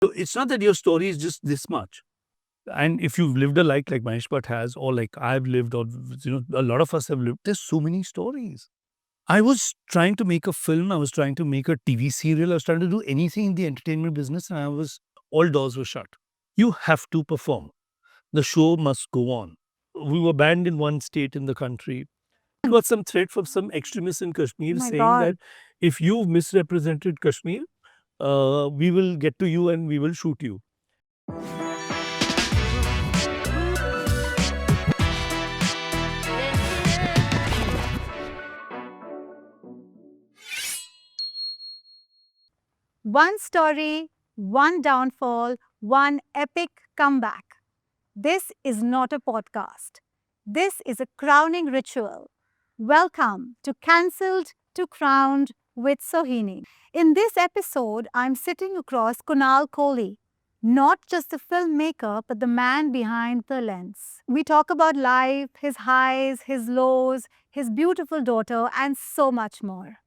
So it's not that your story is just this much. And if you've lived a life like Mahesh Bhatt has, or like I've lived, or a lot of us have lived, there's so many stories. I was trying to make a film, I was trying to make a TV serial, I was trying to do anything in the entertainment business, and all doors were shut. You have to perform. The show must go on. We were banned in one state in the country. It was some threat from some extremists in Kashmir My saying that God. if you misrepresented Kashmir, we will get to you and we will shoot you. One story, one downfall, one epic comeback. This is not a podcast. This is a crowning ritual. Welcome to Cancelled to Crowned with Sohini. In this episode, I'm sitting across Kunal Kohli, not just the filmmaker, but the man behind the lens. We talk about life, his highs, his lows, his beautiful daughter, and so much more.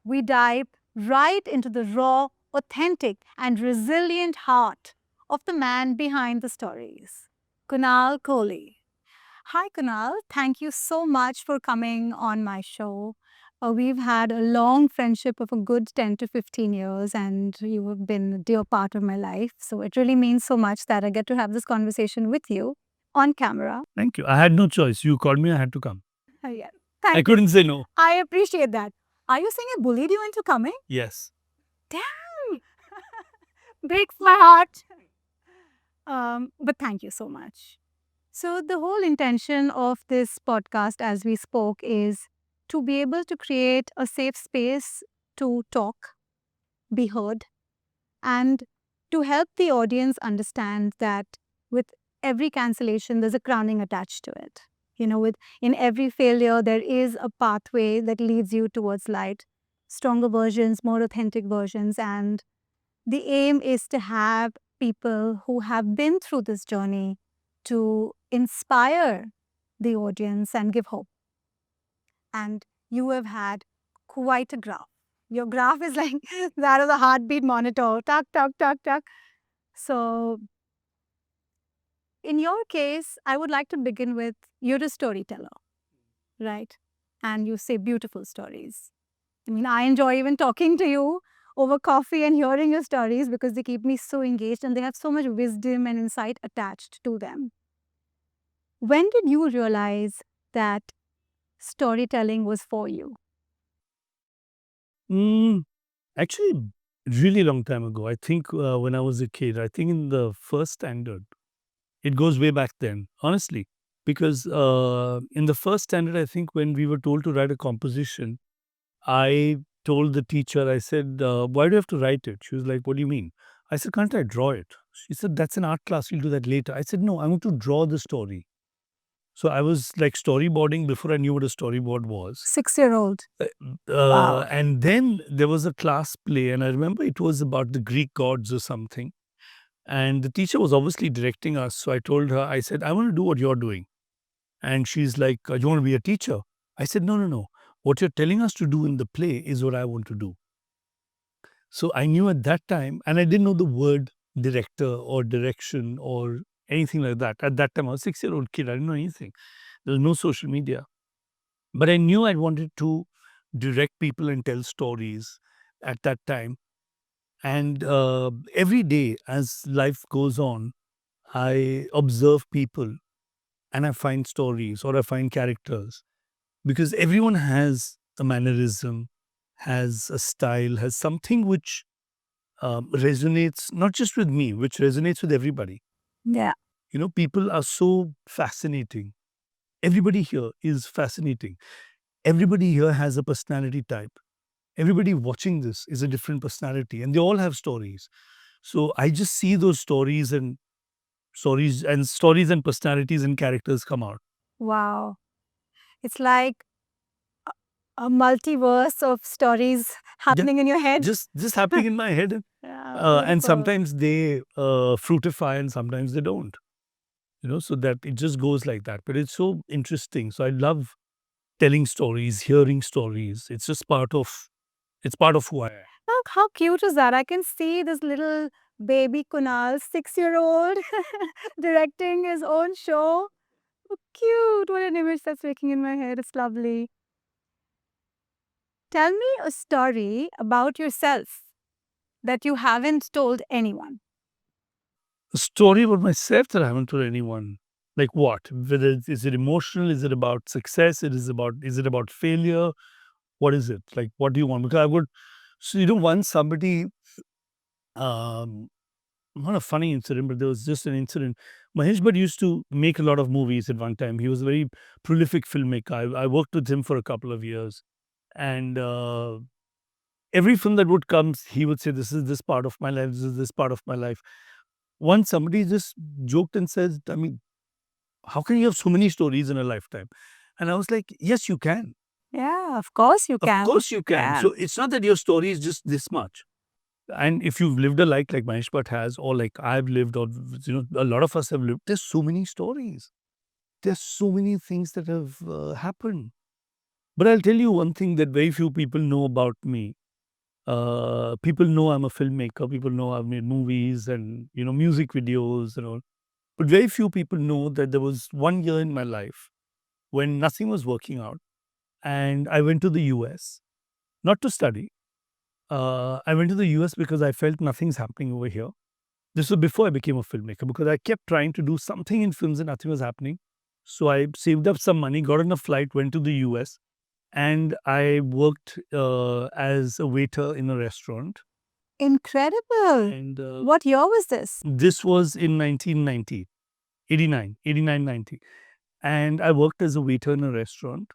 We dive right into the raw, authentic, and resilient heart of the man behind the stories, Kunal Kohli. Hi, Kunal. Thank you so much for coming on my show. We've had a long friendship of a good 10 to 15 years, and you have been a dear part of my life. So it really means so much that I get to have this conversation with you on camera. Thank you. I had no choice. You called me, I had to come. Yeah. I Thank you. couldn't say no. I appreciate that. Are you saying I bullied you into coming? Yes. Damn! Breaks my heart. But thank you so much. So, the whole intention of this podcast, as we spoke, is to be able to create a safe space to talk, be heard, and to help the audience understand that with every cancellation, there's a crowning attached to it. With in every failure, there is a pathway that leads you towards light, stronger versions, more authentic versions, and the aim is to have people who have been through this journey to inspire the audience and give hope. And you have had quite a graph. Your graph is like that of a heartbeat monitor. Tuck, tuck, tuck, tuck. So, in your case, I would like to begin with you're a storyteller, right? And you say beautiful stories. I mean, I enjoy even talking to you over coffee and hearing your stories because they keep me so engaged and they have so much wisdom and insight attached to them. When did you realize that storytelling was for you? Mm, actually, really long time ago. I think when I was a kid, I think in the first standard, it goes way back then, honestly. Because in the first standard, I think when we were told to write a composition, I told the teacher, I said, why do you have to write it? She was like, what do you mean? I said, can't I draw it? She said, that's an art class. We'll do that later. I said, no, I want to draw the story. So I was like storyboarding before I knew what a storyboard was. 6-year-old. Uh, Wow. and then there was a class play, and I remember it was about the Greek gods or something. And the teacher was obviously directing us. So I told her, I said, I want to do what you're doing. And she's like, you want to be a teacher? I said, no, no, no. What you're telling us to do in the play is what I want to do. So I knew at that time, and I didn't know the word director or direction or anything like that. At that time, I was a 6-year-old kid. I didn't know anything. There was no social media. But I knew I wanted to direct people and tell stories at that time. And every day as life goes on, I observe people and I find stories or I find characters because everyone has a mannerism, has a style, has something which resonates not just with me, which resonates with everybody. Yeah. People are so fascinating. Everybody here is fascinating. Everybody here has a personality type. Everybody watching this is a different personality and they all have stories. So I just see those stories and personalities and characters come out. Wow. It's like a multiverse of stories Yeah, happening in your head. just happening in my head. Yeah, And beautiful. sometimes they fruitify and sometimes they don't. So that it just goes like that. But it's so interesting. So I love telling stories, hearing stories. It's part of who I am. Look, how cute is that? I can see this little Baby Kunal, 6-year-old, directing his own show. Oh, cute. What an image that's making in my head. It's lovely. Tell me a story about yourself that you haven't told anyone. A story about myself that I haven't told anyone. Like what? Whether is it emotional? Is it about success? Is it about failure? What is it? Like what do you want? Because I would so once somebody um not a funny incident, but there was just an incident. Mahesh Bhatt used to make a lot of movies at one time. He was a very prolific filmmaker. I worked with him for a couple of years. And every film that would come, he would say, "This is this part of my life. This is this part of my life." Once somebody just joked and says, "I mean, how can you have so many stories in a lifetime?" And I was like, "Yes, you can. Yeah, of course you Of can. course you can." Yeah. So it's not that your story is just this much. And if you've lived a life like Mahesh Bhatt has, or like I've lived, or a lot of us have lived, there's so many stories. There's so many things that have happened. But I'll tell you one thing that very few people know about me. People know I'm a filmmaker. People know I've made movies and music videos and all. But very few people know that there was one year in my life when nothing was working out, and I went to the US not to study. I went to the US because I felt nothing's happening over here. This was before I became a filmmaker because I kept trying to do something in films and nothing was happening. So I saved up some money, got on a flight, went to the US, and I worked as a waiter in a restaurant. Incredible. And What year was this? this was in 1990, 89, 90. And I worked as a waiter in a restaurant.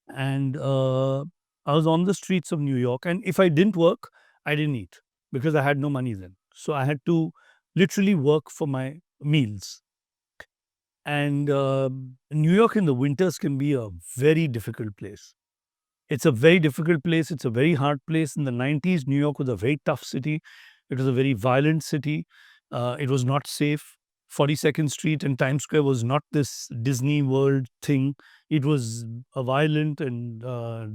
And I was on the streets of New York. And if I didn't work, I didn't eat because I had no money then. So I had to literally work for my meals. And New York in the winters can be a very difficult place. It's a very difficult place. It's a very hard place. In the 90s, New York was a very tough city. It was a very violent city. It was not safe. 42nd Street and Times Square was not this Disney World thing. It was a violent and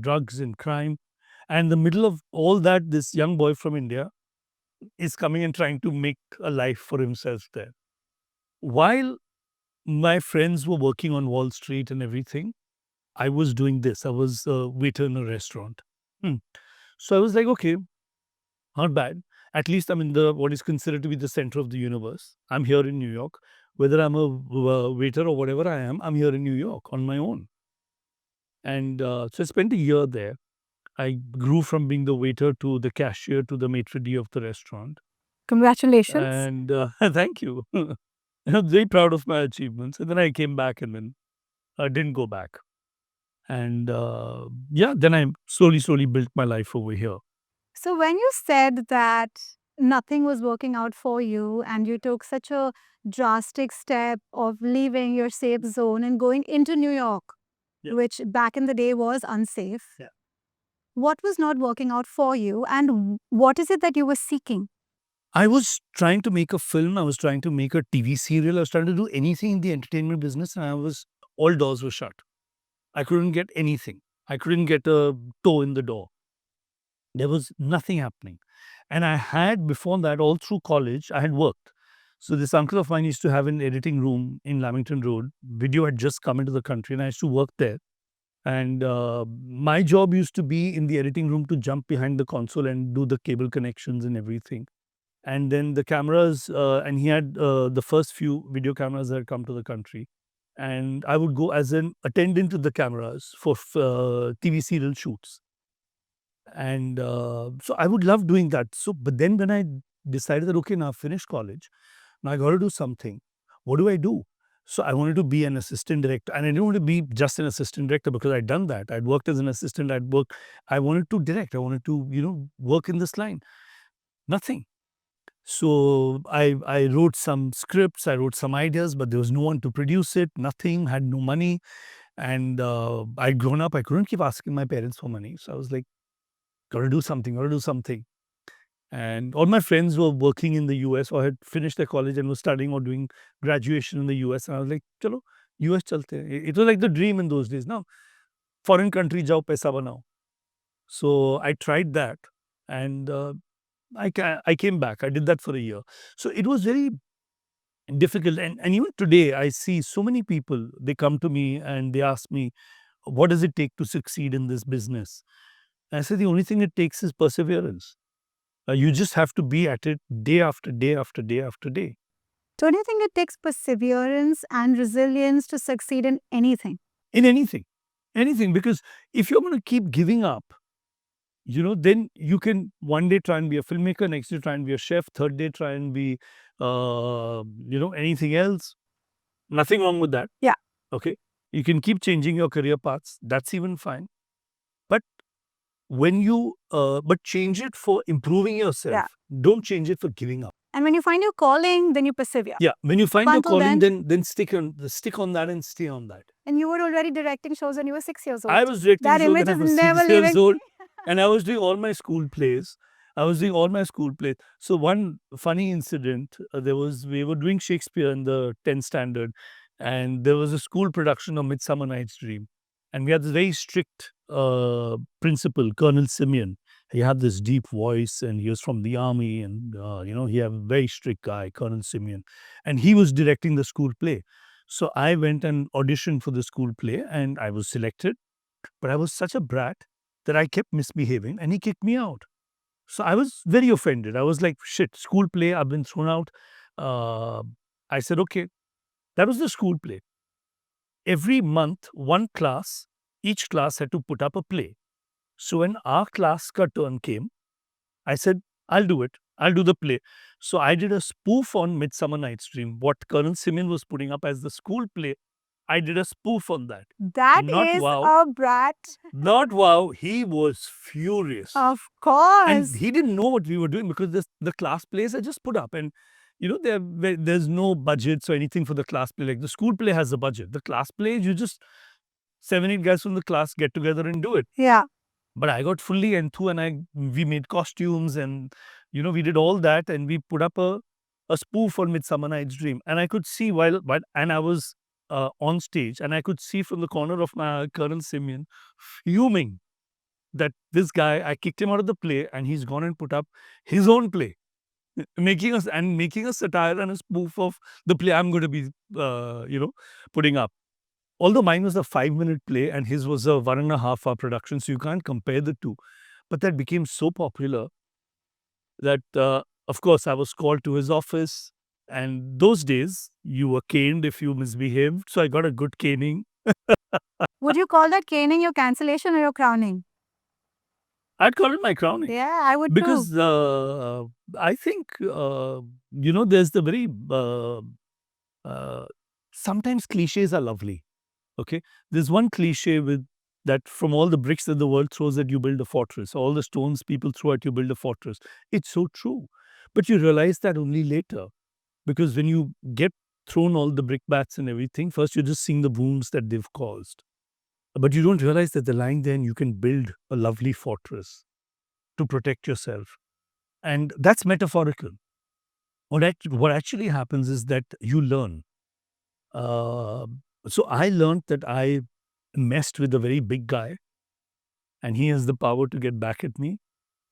drugs and crime. And in the middle of all that, this young boy from India is coming and trying to make a life for himself there. While my friends were working on Wall Street and everything, I was doing this. I was a waiter in a restaurant. Hmm. So I was like, okay, not bad. At least I'm in the what is considered to be the center of the universe. I'm here in New York. Whether I'm a waiter or whatever I am, I'm here in New York on my own. And so I spent a year there. I grew from being the waiter to the cashier to the maitre d' of the restaurant. Congratulations. And thank you. I'm very proud of my achievements. And then I came back and then I didn't go back. And yeah, then I slowly built my life over here. So, when you said that nothing was working out for you and you took such a drastic step of leaving your safe zone and going into New York, Yeah. which back in the day was unsafe, Yeah. what was not working out for you and what is it that you were seeking? I was trying to make a film. I was trying to make a TV serial. I was trying to do anything in the entertainment business, and all doors were shut. I couldn't get anything. I couldn't get a toe in the door. There was nothing happening. And I had before that, all through college, I had worked. So this uncle of mine used to have an editing room in Lamington Road. Video had just come into the country, and I used to work there. And my job used to be in the editing room to jump behind the console and do the cable connections and everything. And then the cameras, and he had the first few video cameras that had come to the country. And I would go as an attendant to the cameras for TV serial shoots. And so I would love doing that. So, but then when I decided that, okay, now I've finished college, now I got to do something. What do I do? So I wanted to be an assistant director, and I didn't want to be just an assistant director because I'd done that. I'd worked as an assistant. I wanted to direct. I wanted to, work in this line. Nothing. So I wrote some scripts. I wrote some ideas, but there was no one to produce it. Nothing. Had no money, and I'd grown up. I couldn't keep asking my parents for money. So I was like, gotta do something. Gotta do something. And all my friends were working in the US or had finished their college and were studying or doing graduation in the US. And I was like, chalo, US chalte hain. It was like the dream in those days. Now, foreign country jao, paisa banao. So I tried that. And I came back. I did that for a year. So it was very difficult. And even today, I see so many people, they come to me and they ask me, what does it take to succeed in this business? I say, the only thing it takes is perseverance. You just have to be at it day after day after day after day. Don't you think it takes perseverance and resilience to succeed in anything? In anything. Anything. Because if you're going to keep giving up, then you can one day try and be a filmmaker, next day try and be a chef, third day try and be, anything else. Nothing wrong with that. Yeah. Okay. You can keep changing your career paths. That's even fine. But when you, but change it for improving yourself. Yeah. Don't change it for giving up. And when you find your calling, then you persevere. Yeah. When you find Up your until calling, then- then stick on that and stay on that. And you were already directing shows when you were 6 years old. I was directing That shows image when I is was never 6 years leaving old. me. And I was doing all my school plays. So one funny incident, we were doing Shakespeare in the 10th standard, and there was a school production of Midsummer Night's Dream. And we had this very strict principal, Colonel Simeon. He had this deep voice, and he was from the army, and he had a very strict guy, Colonel Simeon. And he was directing the school play. So I went and auditioned for the school play, and I was selected. But I was such a brat that I kept misbehaving, and he kicked me out. So I was very offended. I was like, shit, school play, I've been thrown out. Uh, I said, okay, that was the school play. Every month, each class had to put up a play. So when our class ka turn came, I said, I'll do it. I'll do the play. So I did a spoof on Midsummer Night's Dream, what Colonel Simeon was putting up as the school play. I did a spoof on that. That Not is wow. a brat. Not wow. He was furious. Of course. And he didn't know what we were doing because the class plays are just put up. And, there's no budgets or anything for the class play. Like the school play has a budget. The class play, you just 7, 8 guys from the class get together and do it. Yeah. But I got fully enthused, and we made costumes, and we did all that, and we put up a spoof on Midsummer Night's Dream. And I could see and I was on stage, and I could see from the corner of my eye Colonel Simeon fuming that this guy, I kicked him out of the play, and he's gone and put up his own play, making a satire and a spoof of the play I'm going to be, putting up. Although mine was a 5-minute play and his was a 1.5 hour production, so you can't compare the two. But that became so popular that, of course, I was called to his office. And those days, you were caned if you misbehaved. So I got a good caning. Would you call that caning your cancellation or your crowning? I'd call it my crowning. Yeah, I would Because too. I think, there's the very, sometimes cliches are lovely. Okay. There's one cliche with that from all the bricks that the world throws at you, build a fortress. All the stones people throw at you, build a fortress. It's so true. But you realize that only later. Because when you get thrown all the brickbats and everything, first you're just seeing the wounds that they've caused. But you don't realize that they're lying there and you can build a lovely fortress to protect yourself. And that's metaphorical. What actually happens is that you learn. So I learned that I messed with a very big guy, and he has the power to get back at me.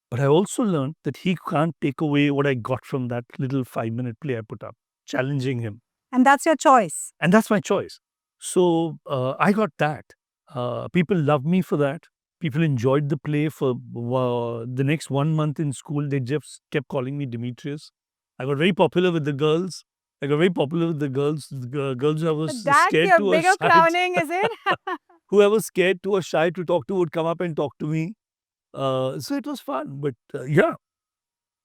But I also learned that he can't take away what I got from that little 5-minute play I put up, challenging him. And that's your choice. And that's my choice. So I got that. People loved me for that. People enjoyed the play. For the next 1 month in school, they just kept calling me Demetrius. I got very popular with the girls. The girls who was That's scared your to or bigger shy. crowning, is it? Whoever scared to or shy to talk to would come up and talk to me. So it was fun. But yeah.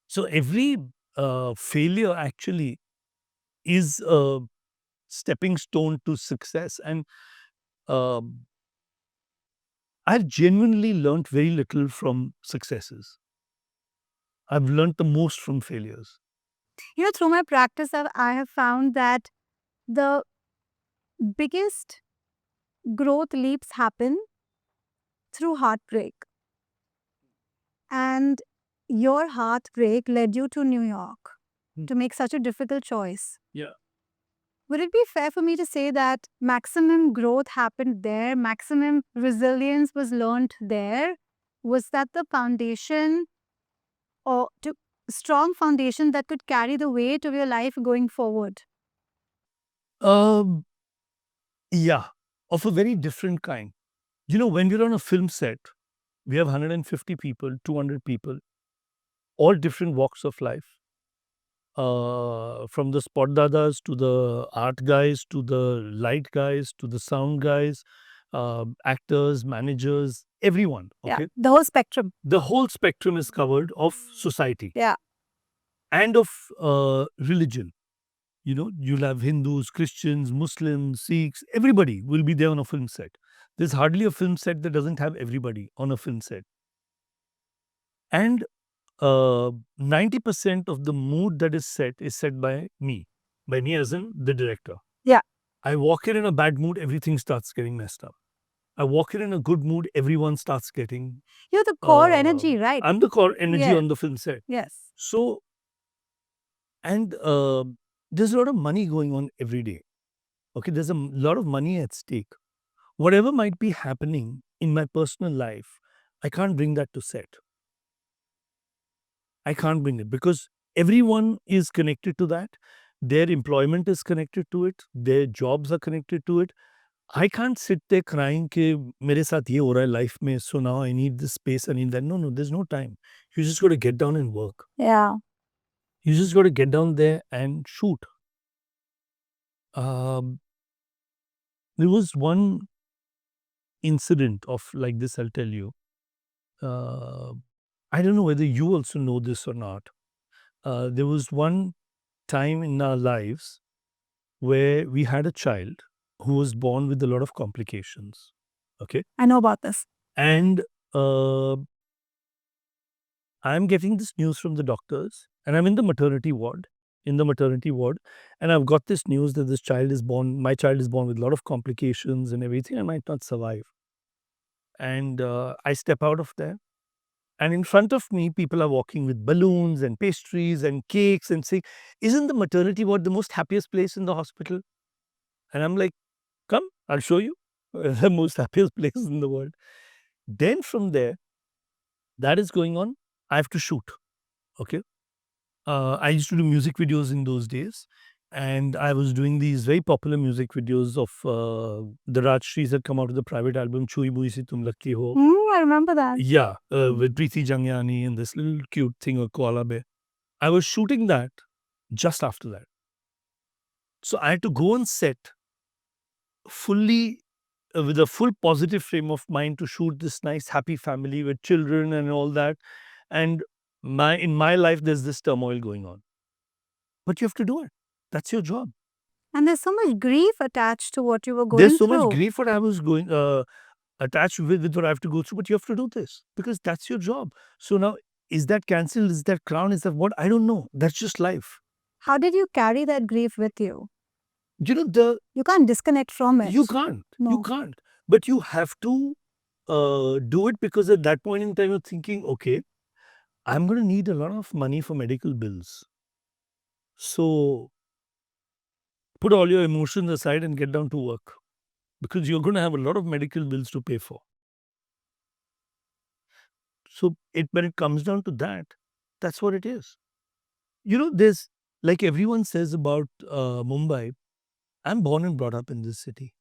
So every failure actually is a stepping stone to success. And I've genuinely learned very little from successes. I've learned the most from failures. Through my practice, I have found that the biggest growth leaps happen through heartbreak. And your heartbreak led you to New York to make such a difficult choice. Yeah. Would it be fair for me to say that maximum growth happened there, maximum resilience was learned there? Was that the foundation or strong foundation that could carry the weight of your life going forward? Um, yeah, of a very different kind. You know, when we're on a film set, we have 150 people, 200 people, all different walks of life. From the spot dadas to the art guys to the light guys to the sound guys, actors, managers, everyone. Yeah, Okay, the whole spectrum. the whole spectrum is covered of society Yeah. and of religion. You know, you'll have Hindus, Christians, Muslims, Sikhs, everybody will be there on a film set. There's hardly a film set that doesn't have everybody on a film set. And 90% of the mood that is set by me as in the director. Yeah. I walk in a bad mood, everything starts getting messed up. I walk in a good mood, everyone starts getting. You're the core energy, right? I'm the core energy Yeah. on the film set. Yes. So, and there's a lot of money going on every day. Okay, there's a lot of money at stake. Whatever might be happening in my personal life, I can't bring that to set. I can't bring it because everyone is connected to that. Their employment is connected to it. Their jobs are connected to it. I can't sit there crying कि मेरे साथ ये हो रहा है life में, so now I need this space, I need that. No, there's no time. You just got to get down and work. Yeah. You just got to get down there and shoot. Um, there was one incident of like this, I'll tell you. Uh, I don't know whether you also know this or not. There was one time in our lives where we had a child who was born with a lot of complications. Okay. I know about this. And I'm getting this news from the doctors, and I'm in the maternity ward. And I've got this news that my child is born with a lot of complications and everything. I might not survive. And I step out of there. And in front of me, people are walking with balloons and pastries and cakes and saying, "Isn't the maternity ward the most happiest place in the hospital?" And I'm like, "Come, I'll show you the most happiest places in the world." Then from there, that is going on. I have to shoot. Okay. I used to do music videos in those days. And I was doing these very popular music videos of the Rajshrees had come out with the private album Chui Bui Si Tum Lagti Ho. I remember that. Yeah, with Preeti Jangyani and this little cute thing of koala bear. I was shooting that just after that. So I had to go on set fully with a full positive frame of mind to shoot this nice happy family with children and all that. And in my life, there's this turmoil going on. But you have to do it. That's your job. And there's so much grief attached to what you were going There's so through. much grief what I was going attached with what I have to go through, but you have to do this because that's your job. So now, is that cancelled? Is that crown? Is that what? I don't know. That's just life. How did you carry that grief with you? You know, You can't disconnect from it. you can't. You No. can't. But you have to do it because at that point in time, you're thinking, okay, I'm going to need a lot of money for medical bills. So put all your emotions aside and get down to work because you're going to have a lot of medical bills to pay for. So when it comes down to that, that's what it is. You know, there's like everyone says about Mumbai, I'm born and brought up in this city.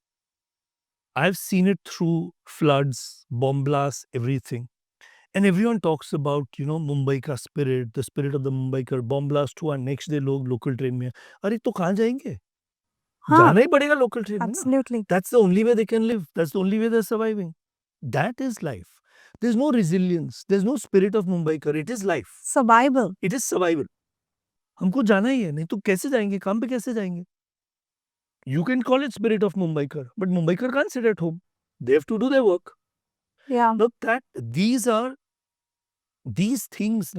I've seen it through floods, bomb blasts, everything. And everyone talks about, Mumbai ka spirit, the spirit of the Mumbai ka bomb blast हुआ, next day लोग local train में, अरे तो कहाँ जाएंगे? जाना ही पड़ेगा local train में ना. Absolutely. That's the only way they can live. That's the only way they're surviving. That is life. There's no resilience. There's no spirit of Mumbai ka. It is life. Survival. It is survival. हमको जाना ही है, नहीं तो कैसे जाएंगे? काम पे कैसे जाएंगे? You can call it spirit of Mumbaikar, but Mumbaikar can't sit at home. They have to do their work. Yeah. Look, these things,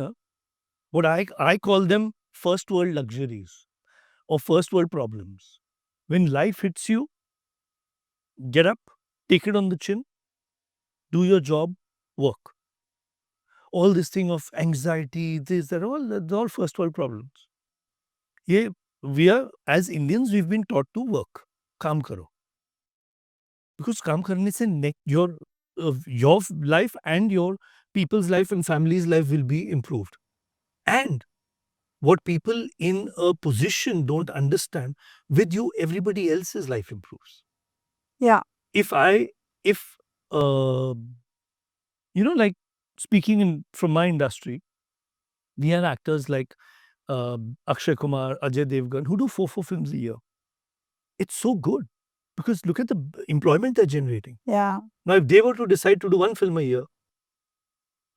what I call them first world luxuries or first world problems. When life hits you, get up, take it on the chin, do your job, work. All this thing of anxiety, they're all first world problems. Yeah, as Indians, we've been taught to work. काम करो. Because काम करने से your life and your people's life and family's life will be improved. And What people in a position don't understand, with you, everybody else's life improves. Yeah. If I, if, uh, like speaking from my industry, we have actors like Akshay Kumar, Ajay Devgan, who do four films a year. It's so good because look at the employment they're generating. Yeah. Now, if they were to decide to do one film a year,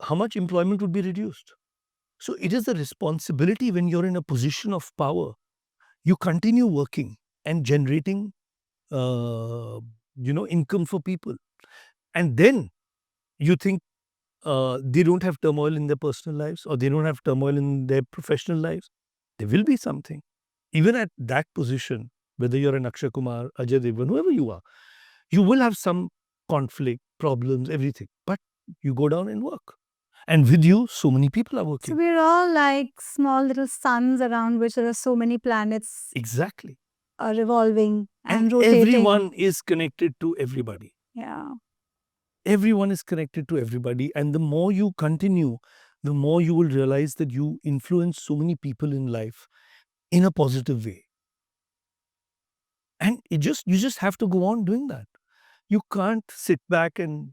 how much employment would be reduced? So it is a responsibility when you're in a position of power. You continue working and generating, income for people. And then you think they don't have turmoil in their personal lives or they don't have turmoil in their professional lives. There will be something. Even at that position, whether you're an Akshay Kumar, Ajay Devgan, whoever you are, you will have some conflict, problems, everything. But you go down and work. And with you, so many people are So working. we're all like small little suns around which there are so many planets Exactly. revolving and And rotating. everyone is connected to everybody. Yeah. Everyone is connected to everybody. And the more you continue, the more you will realize that you influence so many people in life in a positive way. And you just have to go on doing that. You can't sit back and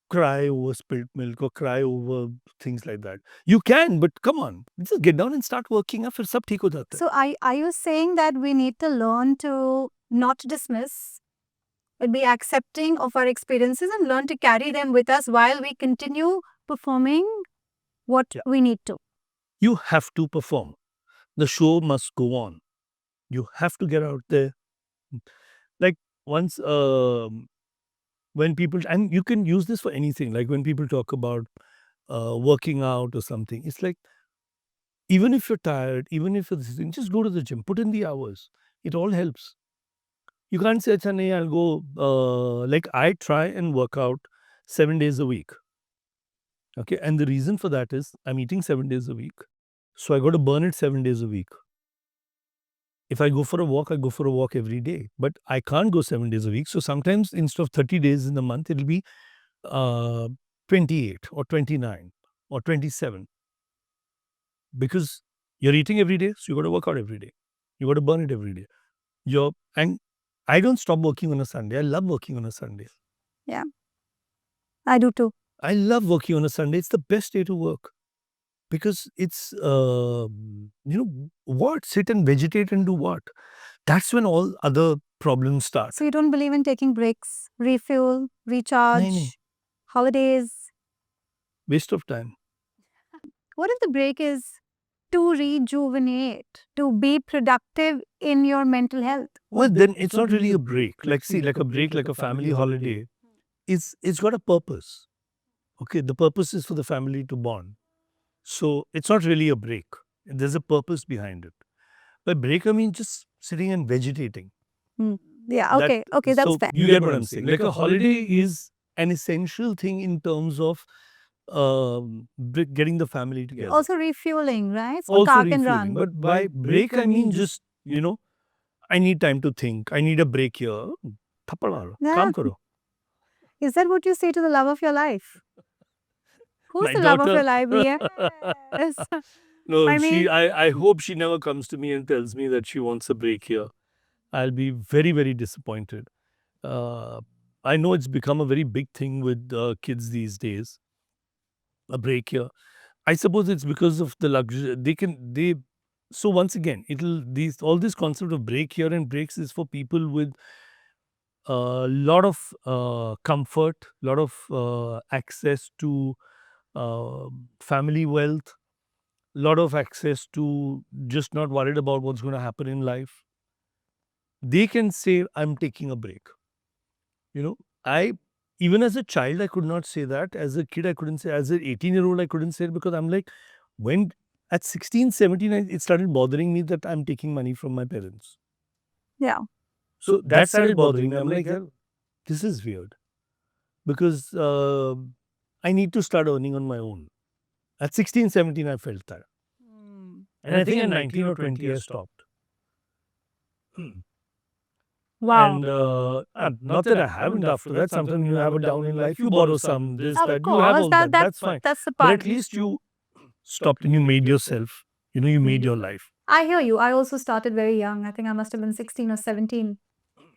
cry over spilt milk or cry over things like that. You can, but come on, just get down and start working. फिर सब ठीक हो जाता है. So are you saying that we need to learn to not dismiss, but be accepting of our experiences and learn to carry them with us while we continue performing what Yeah. we need to? You have to perform. The show must go on. You have to get out there. Like once, when people, and you can use this for anything, like when people talk about working out or something, it's like, even if you're tired, even if you're this thing, just go to the gym, put in the hours. It all helps. You can't say, "Acha, nahi, I'll go," like I try and work out 7 days a week. Okay. And the reason for that is I'm eating 7 days a week. So I got to burn it 7 days a week. If I go for a walk, I go for a walk every day. But I can't go 7 days a week. So sometimes instead of 30 days in the month, it'll be uh, 28 or 29 or 27. Because you're eating every day, so you got to work out every day. You got to burn it every day. And I don't stop working on a Sunday. I love working on a Sunday. Yeah. I do too. I love working on a Sunday. It's the best day to work because it's, what? Sit and vegetate and do what? That's when all other problems start. So you don't believe in taking breaks, refuel, recharge, nahi. holidays? Waste of time. What if the break is to rejuvenate, to be productive in your mental health? Well, then it's not really a break. Like, see, like a break, like a family holiday, it's got a purpose. Okay, the purpose is for the family to bond. So it's not really a break. There's a purpose behind it. By break, I mean just sitting and vegetating. Yeah, okay, okay, that's So fair. you get what I'm saying. Like a holiday is an essential thing in terms of getting the family together. Also refueling, right? So Also car can refueling. run. But by break, I mean just, I need time to think. I need a break here. Thappad maro. Yeah. Kaam karo. Is that what you say to the love of your life? Who's My the love of daughter. your life? Yes. No, I mean- I hope she never comes to me and tells me that she wants a break here. I'll be very, very disappointed. I know it's become a very big thing with kids these days. A break here. I suppose it's because of the luxury. So once again, all this concept of break here and breaks is for people with a lot of comfort, lot of access to family wealth, lot of access to just not worried about what's going to happen in life. They can say, I'm taking a break. I, even as a child, I could not say that. As a kid, I couldn't say. As an 18-year-old, I couldn't say it because I'm like, when at 16, 17, it started bothering me that I'm taking money from my parents. Yeah. So that started bothering me. I'm like, "Yeah, this is weird because I need to start earning on my own. At 16, 17, I felt that. And I think at 19 or 20, I stopped. Wow. And not that I haven't after that. Sometimes you have a down in life, you borrow some, this, Of that, you course, have all that. That's fine. that's the But part. at least you stopped and you made yourself You made your life. I hear you. I also started very young. I think I must have been 16 or 17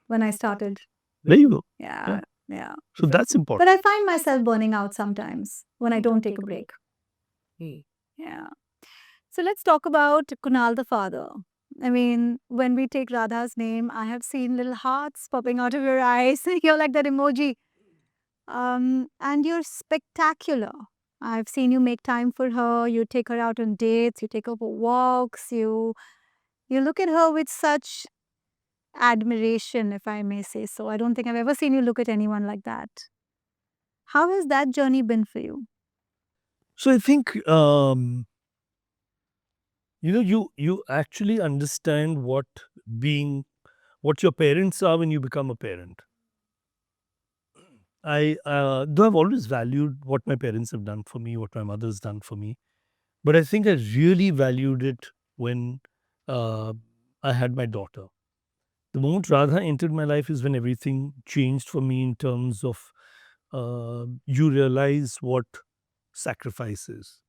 when I started. There you go. Yeah, yeah. So that's But important. I find myself burning out sometimes when I don't take a break. Yeah. So let's talk about Kunal the father. I mean, when we take Radha's name, I have seen little hearts popping out of your eyes. You're like that emoji. And you're spectacular. I've seen you make time for her. You take her out on dates. You take her for walks. You look at her with such admiration, if I may say so. I don't think I've ever seen you look at anyone like that. How has that journey been for you? So I think you actually understand being what your parents are when you become a parent. Though I've always valued what my parents have done for me, what my mother's done for me, but I think I really valued it when uh, I had my daughter. The moment Radha entered my life is when everything changed for me in terms of you realize what sacrifice is.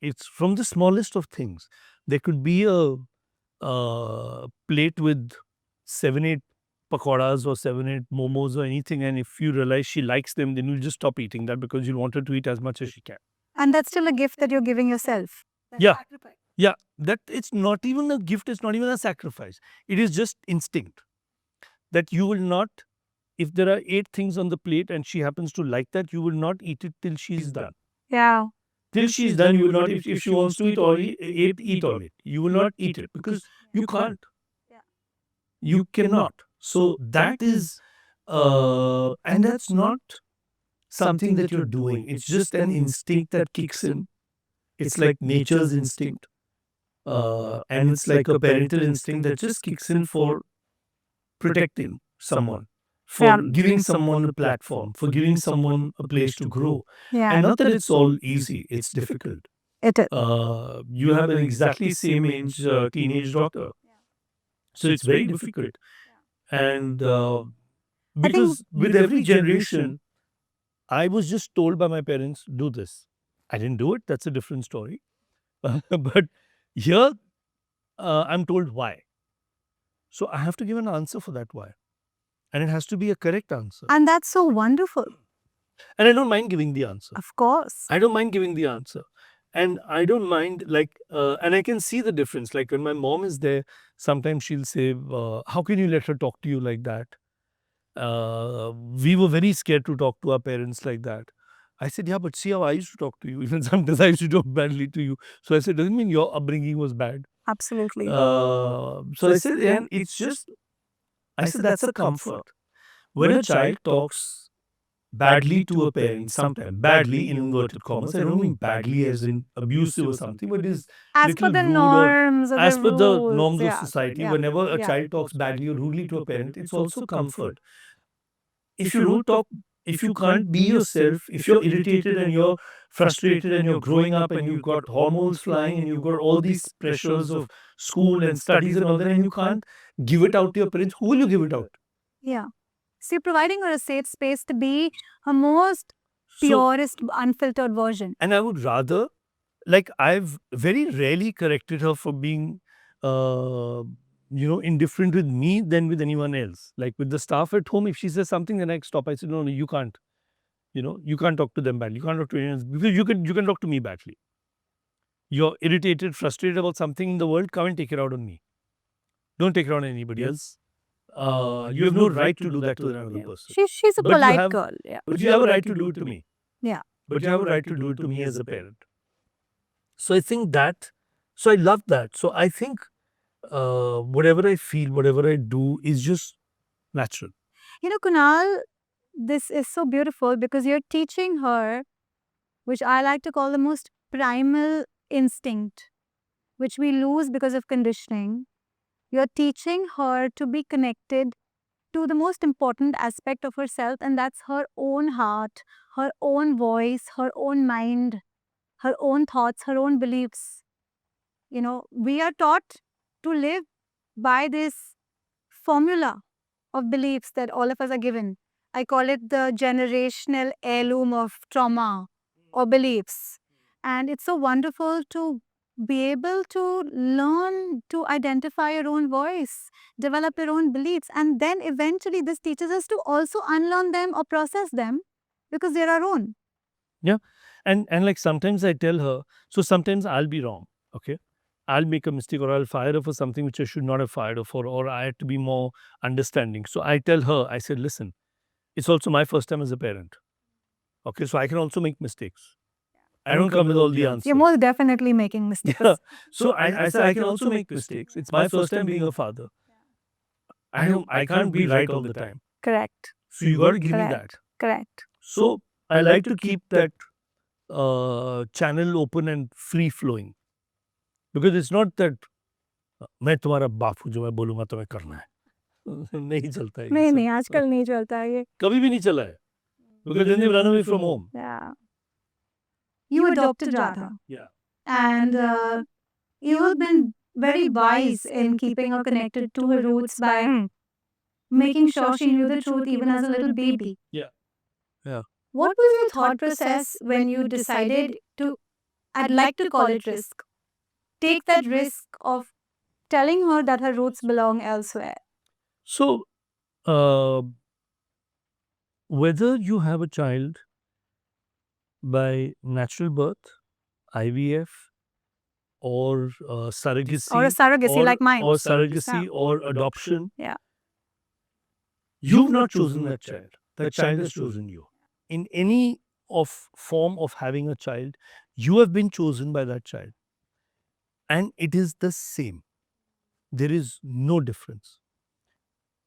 It's from the smallest of things. There could be a plate with 7, 8 pakoras or 7, 8 momos or anything, and if you realize she likes them, then you'll just stop eating that because you'll want her to eat as much as she can. And that's still a gift that you're giving yourself. Yeah. Yeah, that it's not even a gift, it's not even a sacrifice. It is just instinct that you will not, if there are 8 things on the plate and she happens to like that, you will not eat it till she's done. Yeah. Till she's done, you will not, if she wants to eat all it. You will not eat it because you can't. You cannot. So that is, and that's not something that you're doing. It's just an instinct that kicks in. It's like nature's instinct. And it's like a parental instinct that just kicks in for protecting someone, for giving someone a platform, for giving someone a place to grow. Yeah. And not that it's all easy, it's difficult. It is. You have an exactly same age teenage daughter. So it's very difficult. And because with every generation, I was just told by my parents, do this. I didn't do it. That's a different story. But here, I'm told why. So I have to give an answer for that why. And it has to be a correct answer. And that's so wonderful. And I don't mind giving the answer. Of course. I don't mind giving the answer. And I don't mind, and I can see the difference. Like when my mom is there, sometimes she'll say, how can you let her talk to you like that? We were very scared to talk to our parents like that. I said, yeah, but see how I used to talk to you. Even sometimes I used to talk badly to you. So I said, doesn't mean your upbringing was bad. Absolutely. So I said, and it's just, I said, that's a comfort. When a child talks badly to a parent, sometimes badly in inverted commas, I don't mean badly as in abusive or something, but is As per little the rude norms or as the per the rules. norms of Yeah. society. Yeah. Whenever a Yeah. child talks badly or rudely to a parent, it's also comfort. If you don't talk, if you can't be yourself, if you're irritated and you're frustrated and you're growing up and you've got hormones flying and you've got all these pressures of school and studies and all that, and you can't give it out to your parents, who will you give it out? Yeah. So you're providing her a safe space to be her most So, purest, unfiltered version. and I would rather, like, I've very rarely corrected her for being, indifferent with me than with anyone else. Like with the staff at home, if she says something, then I stop. I say, no, no, you can't. You can't talk to them badly. You can't talk to anyone else because you can talk to me badly. You're irritated, frustrated about something in the world, come and take it out on me. Don't take it out on anybody else. You have no right to do that to another person. She's a But you polite have- girl. Yeah. But you have a right to do it to me. Yeah. But you have a right to do it to me as a parent. So I think that, so I love that. So I think whatever I feel, whatever I do is just natural. You know, Kunal, this is so beautiful because you're teaching her, which I like to call the most primal instinct, which we lose because of conditioning. You're teaching her to be connected to the most important aspect of herself, and that's her own heart, her own voice, her own mind, her own thoughts, her own beliefs. You know, we are taught to live by this formula of beliefs that all of us are given. I call it the generational heirloom of trauma or beliefs. And it's so wonderful to be able to learn to identify your own voice, develop your own beliefs, and then eventually this teaches us to also unlearn them or process them because they're our own. Yeah. And like sometimes I tell her, so sometimes I'll be wrong. Okay. I'll make a mistake or I'll fire her for something which I should not have fired her for, or I had to be more understanding. So I tell her, I said, listen, it's also my first time as a parent. Okay. So I can also make mistakes. I don't come with all the answers. You're most definitely making mistakes. Yeah. So I said I can also make mistakes. It's my first time being a father. I can't be right all the time. Correct. So you got to give me that. Correct. So I like to keep that channel open and free flowing, because it's not that मैं तुम्हारा बाप हूँ जो मैं बोलूंगा तुम्हें करना है. नहीं चलता है ये नहीं सब. नहीं आजकल नहीं चलता है ये. कभी भी नहीं चला है. Because then they run away from home. Yeah. You adopted Radha. Yeah. And you've been very wise in keeping her connected to her roots by making sure she knew the truth even as a little baby. Yeah. Yeah. What was your thought process when you decided to, I'd like to call it risk, take that risk of telling her that her roots belong elsewhere? So, whether you have a child by natural birth, IVF, or surrogacy, Or a surrogacy like mine. or surrogacy, or adoption, Yeah. you've not chosen that child. That child has chosen you. In any of form of having a child, you have been chosen by that child, and it is the same. There is no difference.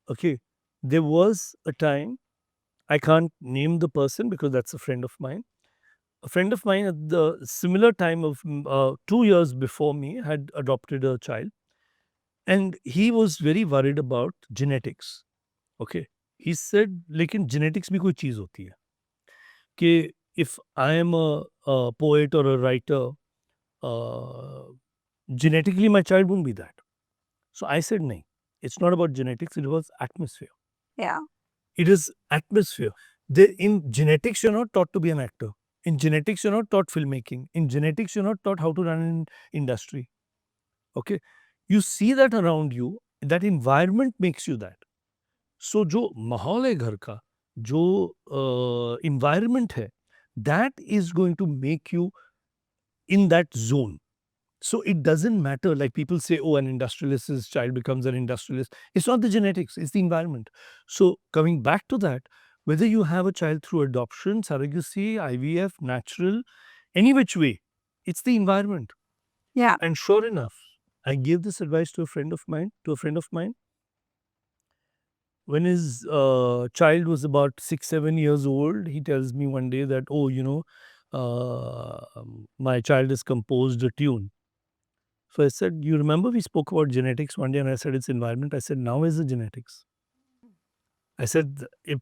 Okay, there was a time, I can't name the person because that's a friend of mine. A friend of mine at the similar time of 2 years before me had adopted a child, and he was very worried about genetics. Okay, he said, लेकिन genetics भी कोई चीज होती है कि if I am a poet or a writer, genetically my child won't be that. So I said, nahi, it's not about genetics, it was atmosphere. Yeah. It is atmosphere. In genetics, you're not taught to be an actor. In genetics, you're not taught filmmaking. In genetics, you're not taught how to run an industry. Okay? You see that around you, that environment makes you that. So, जो माहौल है घर का, जो environment है, that is going to make you in that zone. So it doesn't matter, like people say, oh, an industrialist's child becomes an industrialist. It's not the genetics, it's the environment. So coming back to that, whether you have a child through adoption, surrogacy, IVF, natural, any which way, it's the environment. Yeah. And sure enough, I gave this advice to a friend of mine, when his child was about 6-7 years old. He tells me one day that, oh, my child has composed a tune. So I said, you remember we spoke about genetics one day, and I said it's environment. I said, now is the genetics. I said, if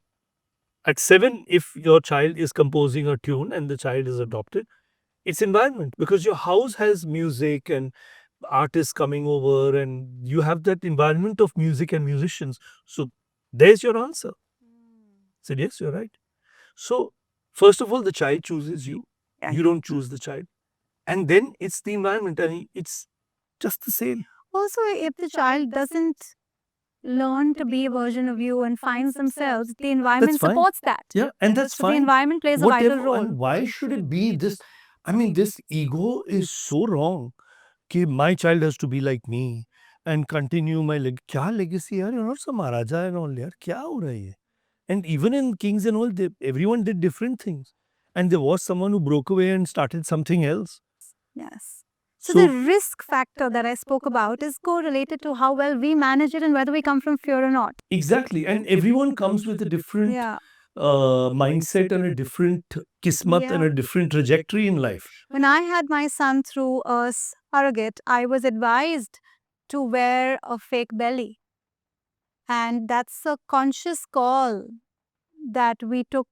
at 7, if your child is composing a tune and the child is adopted, it's environment, because your house has music and artists coming over, and you have that environment of music and musicians. So there's your answer. I said, yes, you're right. So first of all, the child chooses you. Yeah. You don't choose the child. And then it's the environment, and it's just the same. Also, if the child doesn't learn to be a version of you and finds themselves, the environment fine. supports that. Yeah, and that's So the fine. environment plays a vital Whatever, role. and why should it be this? I mean, this ego is so wrong. कि my child has to be like me and continue my क्या legacy यार? You're not some Maharaja and all यार. क्या हो रहा है ये? And even in kings and all, everyone did different things, and there was someone who broke away and started something else. Yes. So the risk factor that I spoke about is correlated to how well we manage it and whether we come from fear or not. Exactly, and everyone comes with a different mindset and a different kismat and a different trajectory in life. When I had my son through a surrogate, I was advised to wear a fake belly. And that's a conscious call that we took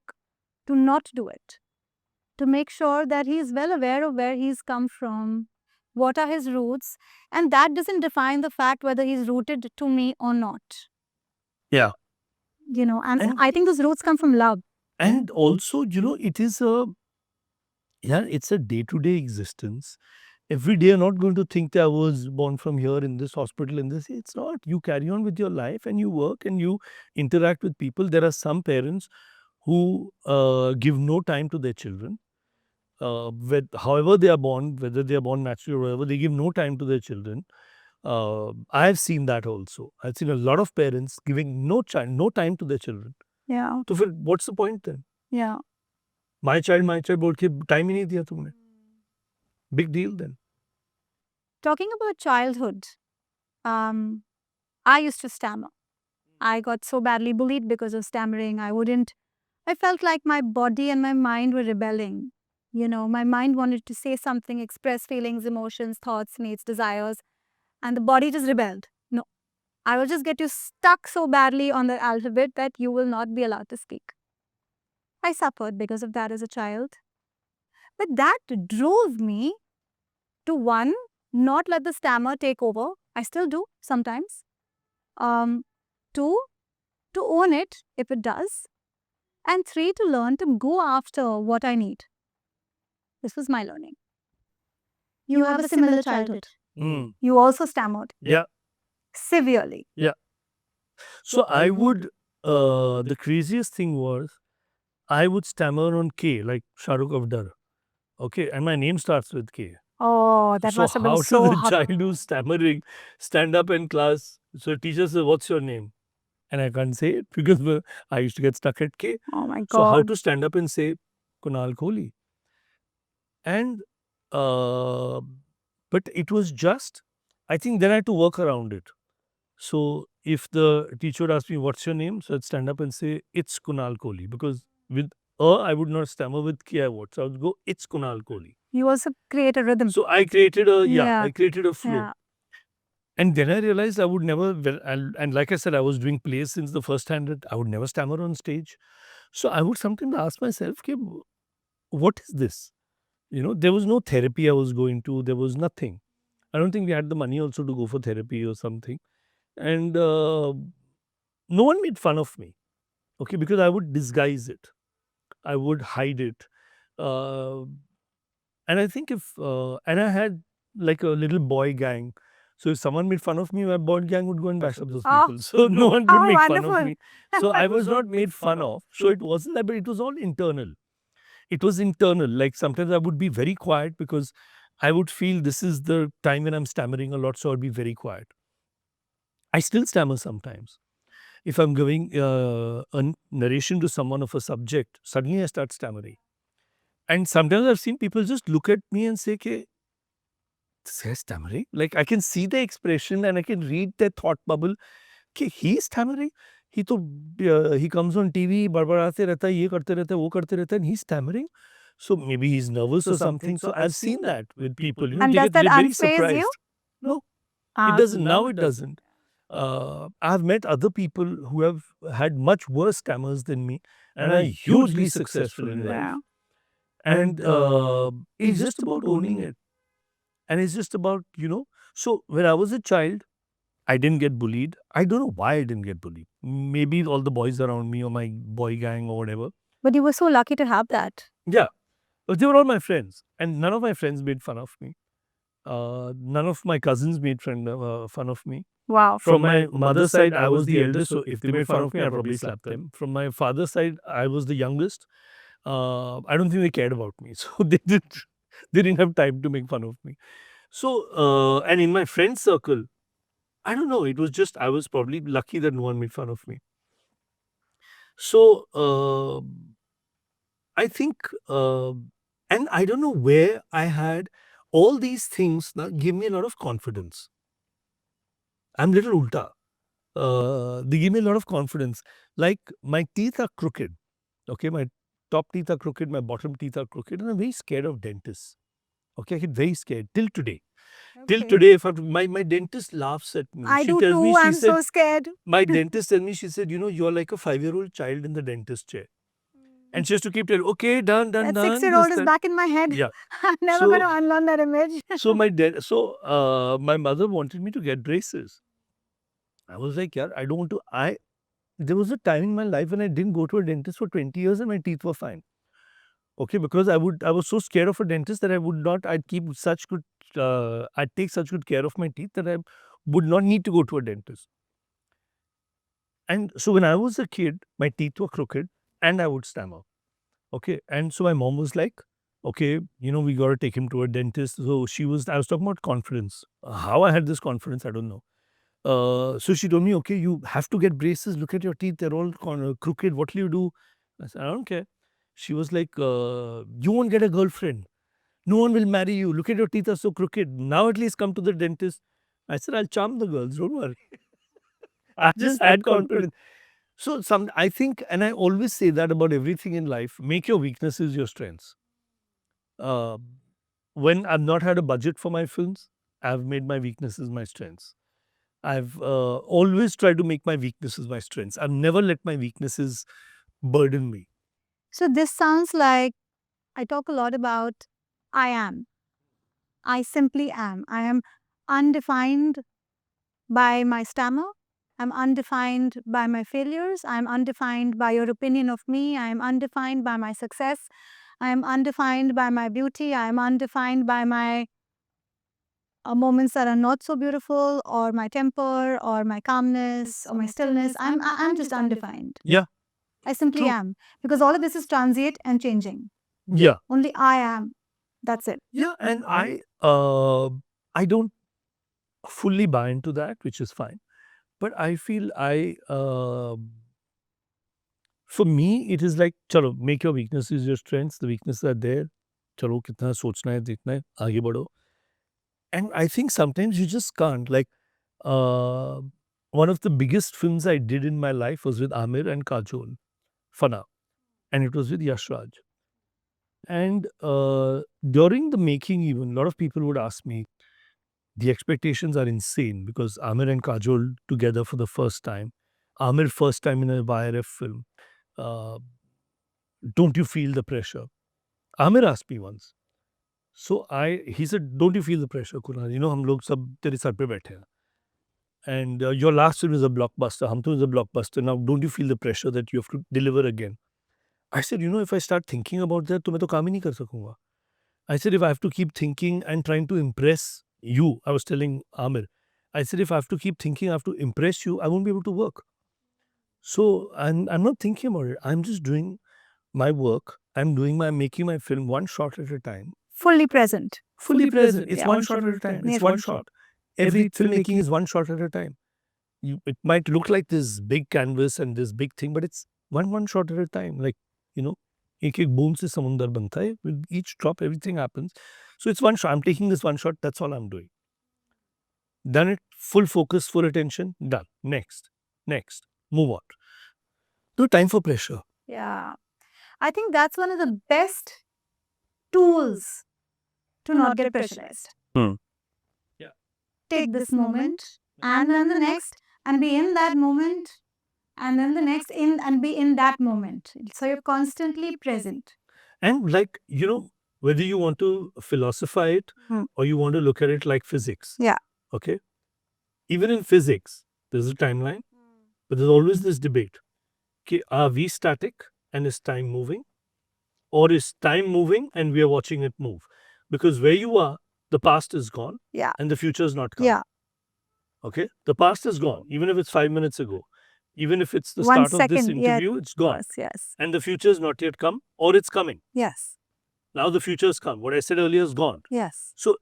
to not do it, to make sure that he's well aware of where he's come from, what are his roots, and that doesn't define the fact whether he's rooted to me or not. Yeah. And I think those roots come from love. And also, it is it's a day-to-day existence. Every day, you're not going to think that I was born from here in this hospital, in this. It's not. You carry on with your life and you work and you interact with people. There are some parents who give no time to their children. However they are born, whether they are born naturally or whatever, they give no time to their children. I've seen that also. I've seen a lot of parents giving no time to their children. Yeah. So what's the point then? Yeah. My child बोल के time ही नहीं दिया तुमने. Big deal then. Talking about childhood, I used to stammer. I got so badly bullied because of stammering. I felt like my body and my mind were rebelling. You know, my mind wanted to say something, express feelings, emotions, thoughts, needs, desires, and the body just rebelled. No, I will just get you stuck so badly on the alphabet that you will not be allowed to speak. I suffered because of that as a child. But that drove me to one, not let the stammer take over. I still do sometimes. Two, to own it if it does. And three, to learn to go after what I need. This was my learning. You have a similar childhood. Mm. You also stammered. Yeah. Severely. Yeah. So I would, the craziest thing was, I would stammer on K, like Shahrukh of Dar. Okay. And my name starts with K. Oh, that So must have been how so does a hard. child who's stammering stand up in class? So teacher says, what's your name? And I can't say it because I used to get stuck at K. Oh my God. So how to stand up and say Kunal Kohli? And, but it was just, I think then I had to work around it. So if the teacher would ask me, what's your name? So I'd stand up and say, it's Kunal Kohli. Because with I would not stammer. With K, I would. So I would go, it's Kunal Kohli. You also create a rhythm. So I created a, Yeah. I created a flow. Yeah. And then I realized I would never, and like I said, I was doing plays since the first hand that I would never stammer on stage. So I would sometimes ask myself, okay, what is this? You know, there was no therapy I was going to, there was nothing. I don't think we had the money also to go for therapy or something. And no one made fun of me, okay, because I would disguise it, I would hide it. Uh, and I think and I had like a little boy gang. So if someone made fun of me, my boy gang would go and bash up those Oh, people. So no one could how make fun of wonderful. me. So I was not made fun of. So it wasn't that, but it was all internal. It was internal. Like sometimes I would be very quiet because I would feel this is the time when I'm stammering a lot, so I'd be very quiet. I still stammer sometimes. If I'm giving a narration to someone of a subject, suddenly I start stammering. And sometimes I've seen people just look at me and say, okay, this guy's stammering. Like I can see the expression and I can read their thought bubble. Okay, he's stammering. He comes on TV, बड़बड़ाते रहता है, ये करते रहता है, वो करते रहता है, and he's stammering. So maybe he's nervous or something. So I've seen that with people. You know, And they does get that very unfaze you? surprised. No, it doesn't. Now it doesn't. I've met other people who have had much worse stammers than me and are hugely successful in life. Yeah. And it's just about owning it. And it's just about, you know, so when I was a child, I didn't get bullied. I don't know why I didn't get bullied. Maybe all the boys around me or my boy gang or whatever. But you were so lucky to have that. Yeah. But they were all my friends. And none of my friends made fun of me. None of my cousins made fun of me. Wow. From my mother's side, I was the eldest. So if they made fun of me, I'd probably slap them. From my father's side, I was the youngest. I don't think they cared about me. So they didn't have time to make fun of me. So, and in my friend circle, I don't know, it was just, I was probably lucky that no one made fun of me. So, I think, and I don't know where I had all these things that give me a lot of confidence. I'm little ulta. They give me a lot of confidence. Like my teeth are crooked. Okay, my top teeth are crooked, my bottom teeth are crooked, and I'm very scared of dentists. Okay, I get very scared till today. Till today, if my dentist laughs at me. I She do tells too. me, she I'm said, so scared. my dentist tells me, she said, you know, you're like a 5-year-old child in the dentist chair. And she has to keep telling, okay, done, That done. 6-year-old this, is that. back in my head. Yeah. I'm never So- going to unlearn that image. So my mother wanted me to get braces. I was like, yeah, I don't want to. There was a time in my life when I didn't go to a dentist for 20 years and my teeth were fine. Okay, because I was so scared of a dentist that I would not. I'd keep such good. I'd take such good care of my teeth that I would not need to go to a dentist. And so when I was a kid, my teeth were crooked and I would stammer. Okay. And so my mom was like, okay, we got to take him to a dentist. So I was talking about confidence. How I had this confidence, I don't know. So she told me, okay, you have to get braces. Look at your teeth. They're all crooked. What will you do? I said, I don't care. She was like, you won't get a girlfriend. No one will marry you. Look at your teeth are so crooked. Now at least come to the dentist. I said, I'll charm the girls. Don't worry. I just had confidence. So I think, and I always say that about everything in life, make your weaknesses your strengths. Uh, when I've not had a budget for my films, I've made my weaknesses my strengths. I've always tried to make my weaknesses my strengths. I've never let my weaknesses burden me. So this sounds like I talk a lot about I am. I simply am. I am undefined by my stammer. I'm undefined by my failures. I'm undefined by your opinion of me. I am undefined by my success. I am undefined by my beauty. I am undefined by my moments that are not so beautiful, or my temper, or my calmness, or my stillness. I'm just undefined. Yeah. I simply True. am, because all of this is transient and changing. Yeah. Only I am. That's it. Yeah. And I don't fully buy into that, which is fine. But I feel for me, it is like, chalo, make your weaknesses your strengths. The weaknesses are there. Chalo, kitna sochna hai, देखना है, आगे बढ़ो. And I think sometimes you just can't. Like, uh, one of the biggest films I did in my life was with Aamir and Kajol, Fanaa. And it was with Yashraj. And during the making, even, a lot of people would ask me, the expectations are insane because Aamir and Kajol together for the first time. Aamir first time in a YRF film. Uh, don't you feel the pressure? Aamir asked me once. He said, don't you feel the pressure, Kunal? हम लोग सब तेरे sir पे बैठे हैं. And your last film is a blockbuster. Hum Tum is a blockbuster. Now, don't you feel the pressure that you have to deliver again? I said, if I start thinking about that, तो मैं तो काम ही नहीं कर सकूंगा. I said, if I have to keep thinking and trying to impress you, I was telling Amir, I said, if I have to keep thinking, I have to impress you, I won't be able to work. So I'm not thinking about it. I'm just doing my work. Making my film one shot at a time. Fully present. Fully present. It's Yeah. one shot at a time. It's Yes. one shot. Every filmmaking is one shot at a time. It might look like this big canvas and this big thing, but it's one shot at a time. Like, एक एक बूंद से समुंदर बनता है. With each drop, everything happens. So it's one shot. I'm taking this one shot. That's all I'm doing. Done it. Full focus, full attention. Done. Next. Move on. No time for pressure. Yeah. I think that's one of the best tools to not get pressurized. Yeah. Take this moment and then the next, and be in that moment, and then the next and be in that moment. So you're constantly present. And like, whether you want to philosophize it or you want to look at it like physics. Yeah. Okay. Even in physics, there's a timeline, but there's always this debate. Okay, are we static and is time moving? Or is time moving and we are watching it move? Because where you are, the past is gone. Yeah. And the future is not come. Yeah. Okay. The past is gone, even if it's 5 minutes ago. Even if it's the 1 start of this second, yeah, interview, it's gone. Yes. And the future is not yet come, or it's coming. Yes. Now the future has come. What I said earlier is gone. Yes. So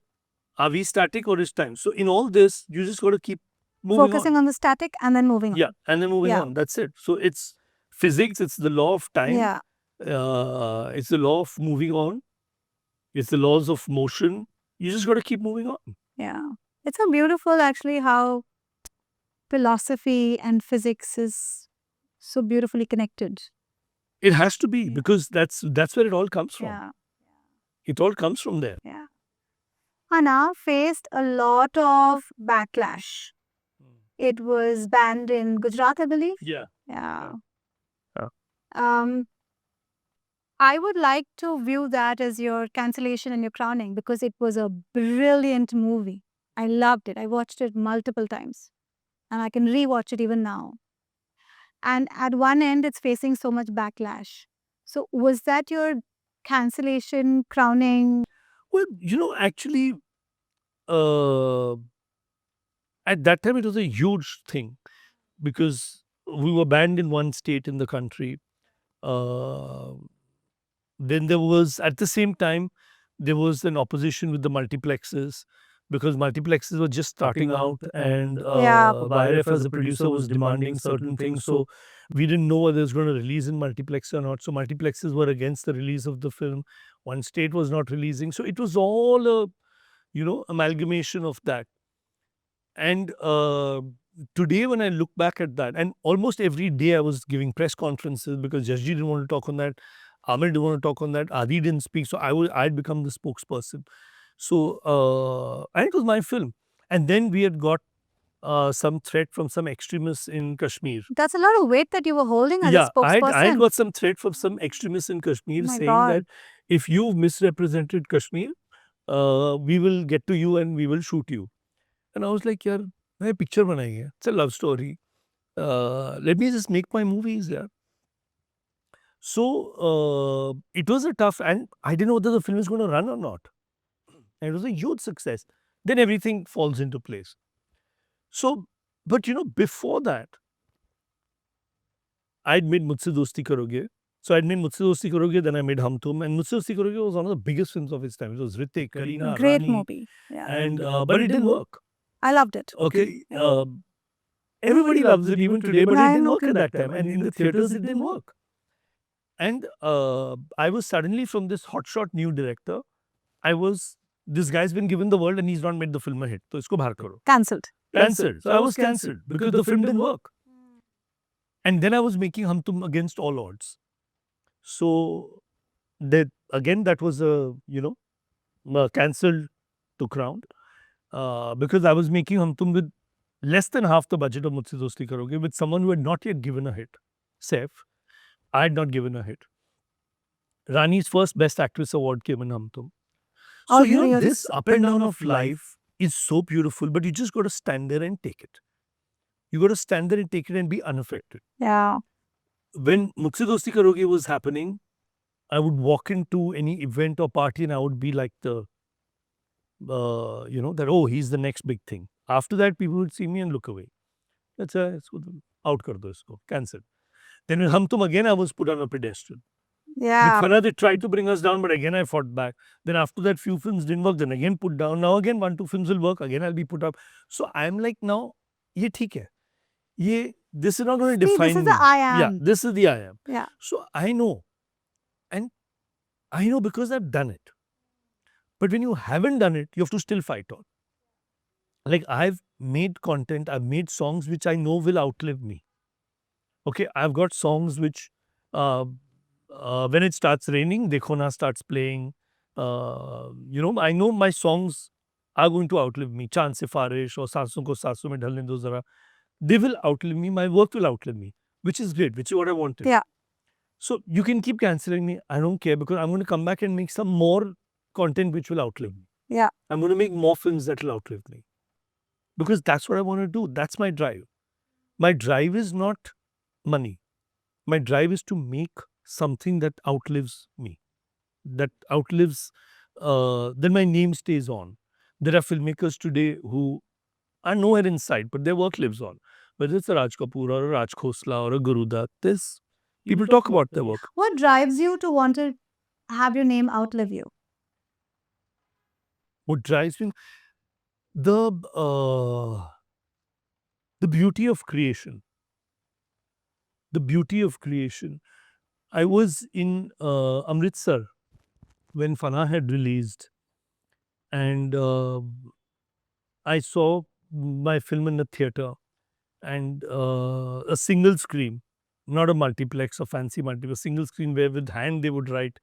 are we static or is time? So in all this, you just got to keep moving Focusing on the static and then moving on. Yeah, and then moving on. That's it. So it's physics. It's the law of time. Yeah. It's the law of moving on. It's the laws of motion. You just got to keep moving on. Yeah. It's so beautiful, actually, how philosophy and physics is so beautifully connected. It has to be, because that's where it all comes from. Yeah. It all comes from there. Yeah. Hana faced a lot of backlash. It was banned in Gujarat, I believe. Yeah. Yeah. Yeah. I would like to view that as your cancellation and your crowning, because it was a brilliant movie. I loved it. I watched it multiple times, and I can rewatch it even now. And at one end, it's facing so much backlash. So was that your cancellation, crowning? Well, actually, uh, at that time it was a huge thing because we were banned in one state in the country. Uh, then there was, at the same time, there was an opposition with the multiplexes because multiplexes were just starting out, and Yeah. YRF as a producer was demanding certain things. So we didn't know whether it was going to release in multiplex or not. So multiplexes were against the release of the film. One state was not releasing. So it was all a amalgamation of that. And today, when I look back at that, and almost every day I was giving press conferences because Jasji didn't want to talk on that, Aamir didn't want to talk on that, Adi didn't speak, so I'd become the spokesperson. So and it was my film. And then we had got some threat from some extremists in Kashmir. That's a lot of weight that you were holding as a Yeah, I had spokesperson. got some threat from some extremists in Kashmir My saying God. that if you've misrepresented Kashmir, we will get to you and we will shoot you. And I was like, यार मैं picture बनाई है, it's a love story. Let me just make my movies, yeah. So it was a tough, and I didn't know whether the film is going to run or not. And it was a huge success. Then everything falls into place. So, but before that, I'd made Mujhse Dosti Karoge. So I'd made Mujhse Dosti Karoge, then I made Hum Tum, and Mujhse Dosti Karoge was one of the biggest films of its time. It was Hrithik, Kareena, Great Rani, movie. Yeah. and but it didn't work. I loved it. Okay, everybody loves it even today, but it didn't work at that time, and in the theaters it didn't work. And I was suddenly, from this hotshot new director, this guy's been given the world and he's not made the film a hit. So isko bahar karo. Cancelled. Cancelled. So I was cancelled because the film didn't work. And then I was making Hum Tum against all odds. So that was a cancelled to crown because I was making Hum Tum with less than half the budget of Mujhse Dosti Karoge with someone who had not yet given a hit. Saif, I had not given a hit. Rani's first Best Actress award came in Hum Tum. So, this up and down of life is so beautiful, but you just got to stand there and take it. You got to stand there and take it and be unaffected. Yeah. When Mujhse Dosti Karoge was happening, I would walk into any event or party and I would be like that, oh, he's the next big thing. After that, people would see me and look away. That's out kar do isko, cancel. Then with Hum Tum again, I was put on a pedestal. Yeah. With Fanaa, they tried to bring us down, but again I fought back. Then after that, few films didn't work. Then again put down. Now again, 1-2 films will work. Again I'll be put up. So I'm like, now, ye theek hai. This is not going to define this is me. the I am. Yeah, this is the I am. Yeah. So I know. And I know because I've done it. But when you haven't done it, you have to still fight on. Like I've made content, I've made songs which I know will outlive me. Okay, I've got songs which when it starts raining, Dekho Na starts playing. I know my songs are going to outlive me. Chand Sifarish or Saanson Ko Saanson Mein Dhalne Do Zara. They will outlive me. My work will outlive me, which is great, which is what I wanted. Yeah. So you can keep cancelling me. I don't care because I'm going to come back and make some more content which will outlive me. Yeah. I'm going to make more films that will outlive me. Because that's what I want to do. That's my drive. My drive is not money. My drive is to make something that outlives me, that outlives, then my name stays on. There are filmmakers today who are nowhere in sight, but their work lives on. Whether it's a Raj Kapoor or a Raj Khosla or a Guru Dutt, people talk about their work. What drives you to want to have your name outlive you? What drives me? The beauty of creation. The beauty of creation. I was in Amritsar when Fanaa had released, and I saw my film in the theater, and a single screen, not a multiplex or fancy multiplex, a single screen where with hand they would write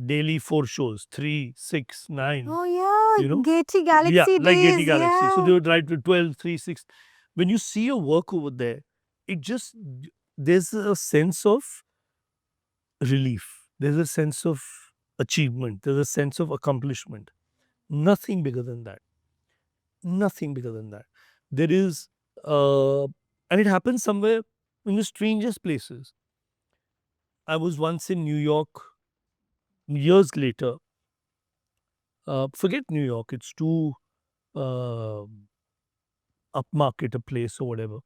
daily 4 shows, 3, 6, 9. Oh yeah, You know? Gaiety Galaxy Yeah, days. like Gaiety Galaxy. Yeah. So they would write to 12, 3, 6. When you see your work over there, there's a sense of relief. There's a sense of achievement. There's a sense of accomplishment. Nothing bigger than that. Nothing bigger than that. There is, and it happens somewhere in the strangest places. I was once in New York years later, forget New York, it's too uh, upmarket a place or whatever.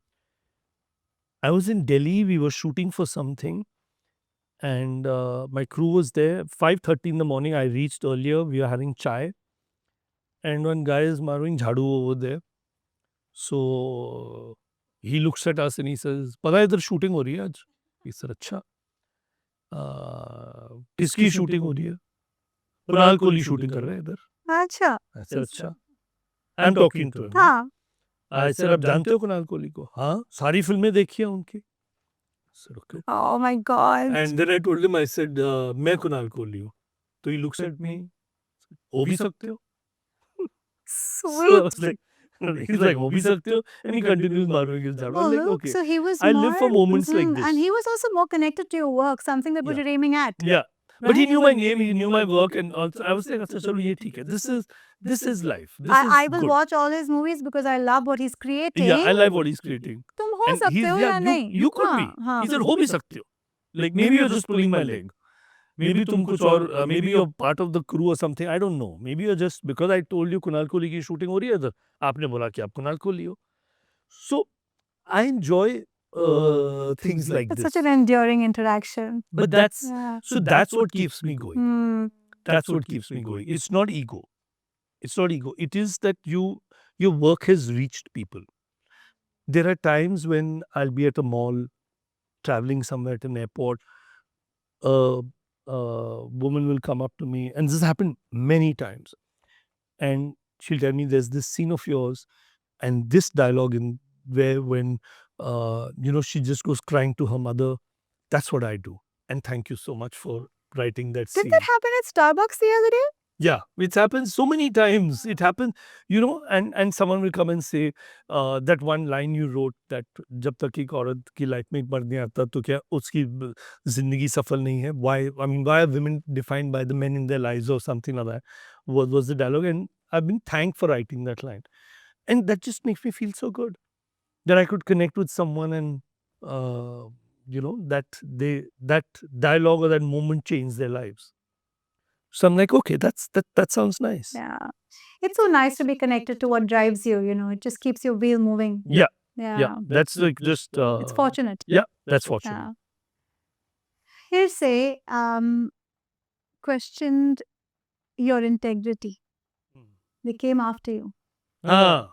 I was in Delhi, we were shooting for something, and my crew was there. 5:30 in the morning, I reached earlier, we were having chai, and one guy is marring jhadu over there. So he looks at us and he says, "पता है इधर shooting हो रही है आज?" We said, "अच्छा, किसकी shooting हो रही है?" "कुणाल कोहली shooting कर रहे हैं इधर." अच्छा। I said, "अच्छा." I'm talking to him. हाँ। I said, "आप जानते हो कुणाल कोहली को?" "हाँ, सारी फिल्में देखी हैं उनकी." I said, "Okay." Oh my God. And then I told him, I said, "मैं कुणाल कोहली हूँ." So he looks at me, "हो भी सकते हो?" So I Sweet. was like, he's like, "हो भी सकते हो?" And he continues marking his jab. I Oh, was like, look, okay, so he was I more, live for moments like this. and he was also more connected to your work, something that what Yeah. you're aiming at. Yeah. But he Right? knew my name, he knew my work, and also I was like, "अच्छा चलो ये ठीक है. This is life. This is I will good." watch all his movies because I love what he's creating. Yeah, I like what he's creating. तुम हो And सकते he's, हो yeah, या नहीं? you could be. हाँ, He said, "हो भी सकते हो." Like maybe you're just pulling my leg. Maybe तुम कुछ और, maybe you're part of the crew or something. I don't know. Maybe you're just, because I told you Kunal Kohli की shooting हो रही है इधर, आपने बोला कि आप कुणाल कोहली हो. So I enjoy things like It's this. such an enduring interaction. But that's, Yeah. so that's what keeps me going. Hmm. That's what keeps me going. It's not ego. It's not ego. It is that your work has reached people. There are times when I'll be at a mall, traveling somewhere at an airport. A, a woman will come up to me, and this has happened many times. And she'll tell me, "There's this scene of yours, and this dialogue in where when she just goes crying to her mother. That's what I do. And thank you so much for writing that Did scene." that happen at Starbucks the other day? Yeah, it's happened so many times. It happened, and someone will come and say, that one line you wrote, that जब तक एक औरत की life में एक मर्द नहीं आता तो क्या उसकी जिंदगी सफल नहीं है? Why are women defined by the men in their lives or something like that? Was the dialogue, and I've been thanked for writing that line, and that just makes me feel so good that I could connect with someone, and that dialogue or that moment changed their lives. So I'm like, okay, that sounds nice. Yeah. It's so nice to be connected to what drives you, it just keeps your wheel moving. Yeah. Yeah. Yeah, that's like just It's fortunate. yeah, that's fortunate. Yeah. Here's say, questioned your integrity. They came after you. Ah,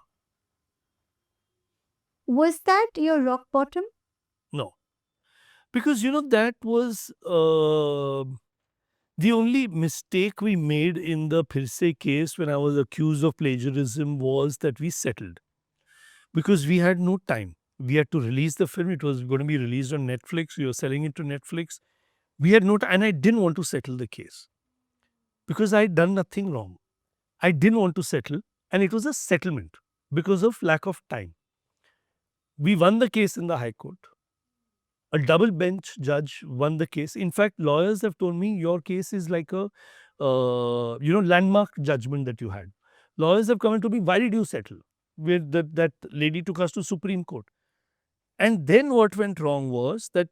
Was that your rock bottom? no, because that was the only mistake we made in the Phirse case when I was accused of plagiarism was that we settled, because we had no time. We had to release the film. It was going to be released on Netflix. We were selling it to Netflix. We had no time, and I didn't want to settle the case because I had done nothing wrong. I didn't want to settle, and it was a settlement because of lack of time. We won the case in the High Court. A double bench judge won the case. In fact, lawyers have told me your case is like a landmark judgment that you had. Lawyers have come and told me, why did you settle? That lady took us to Supreme Court. And then what went wrong was that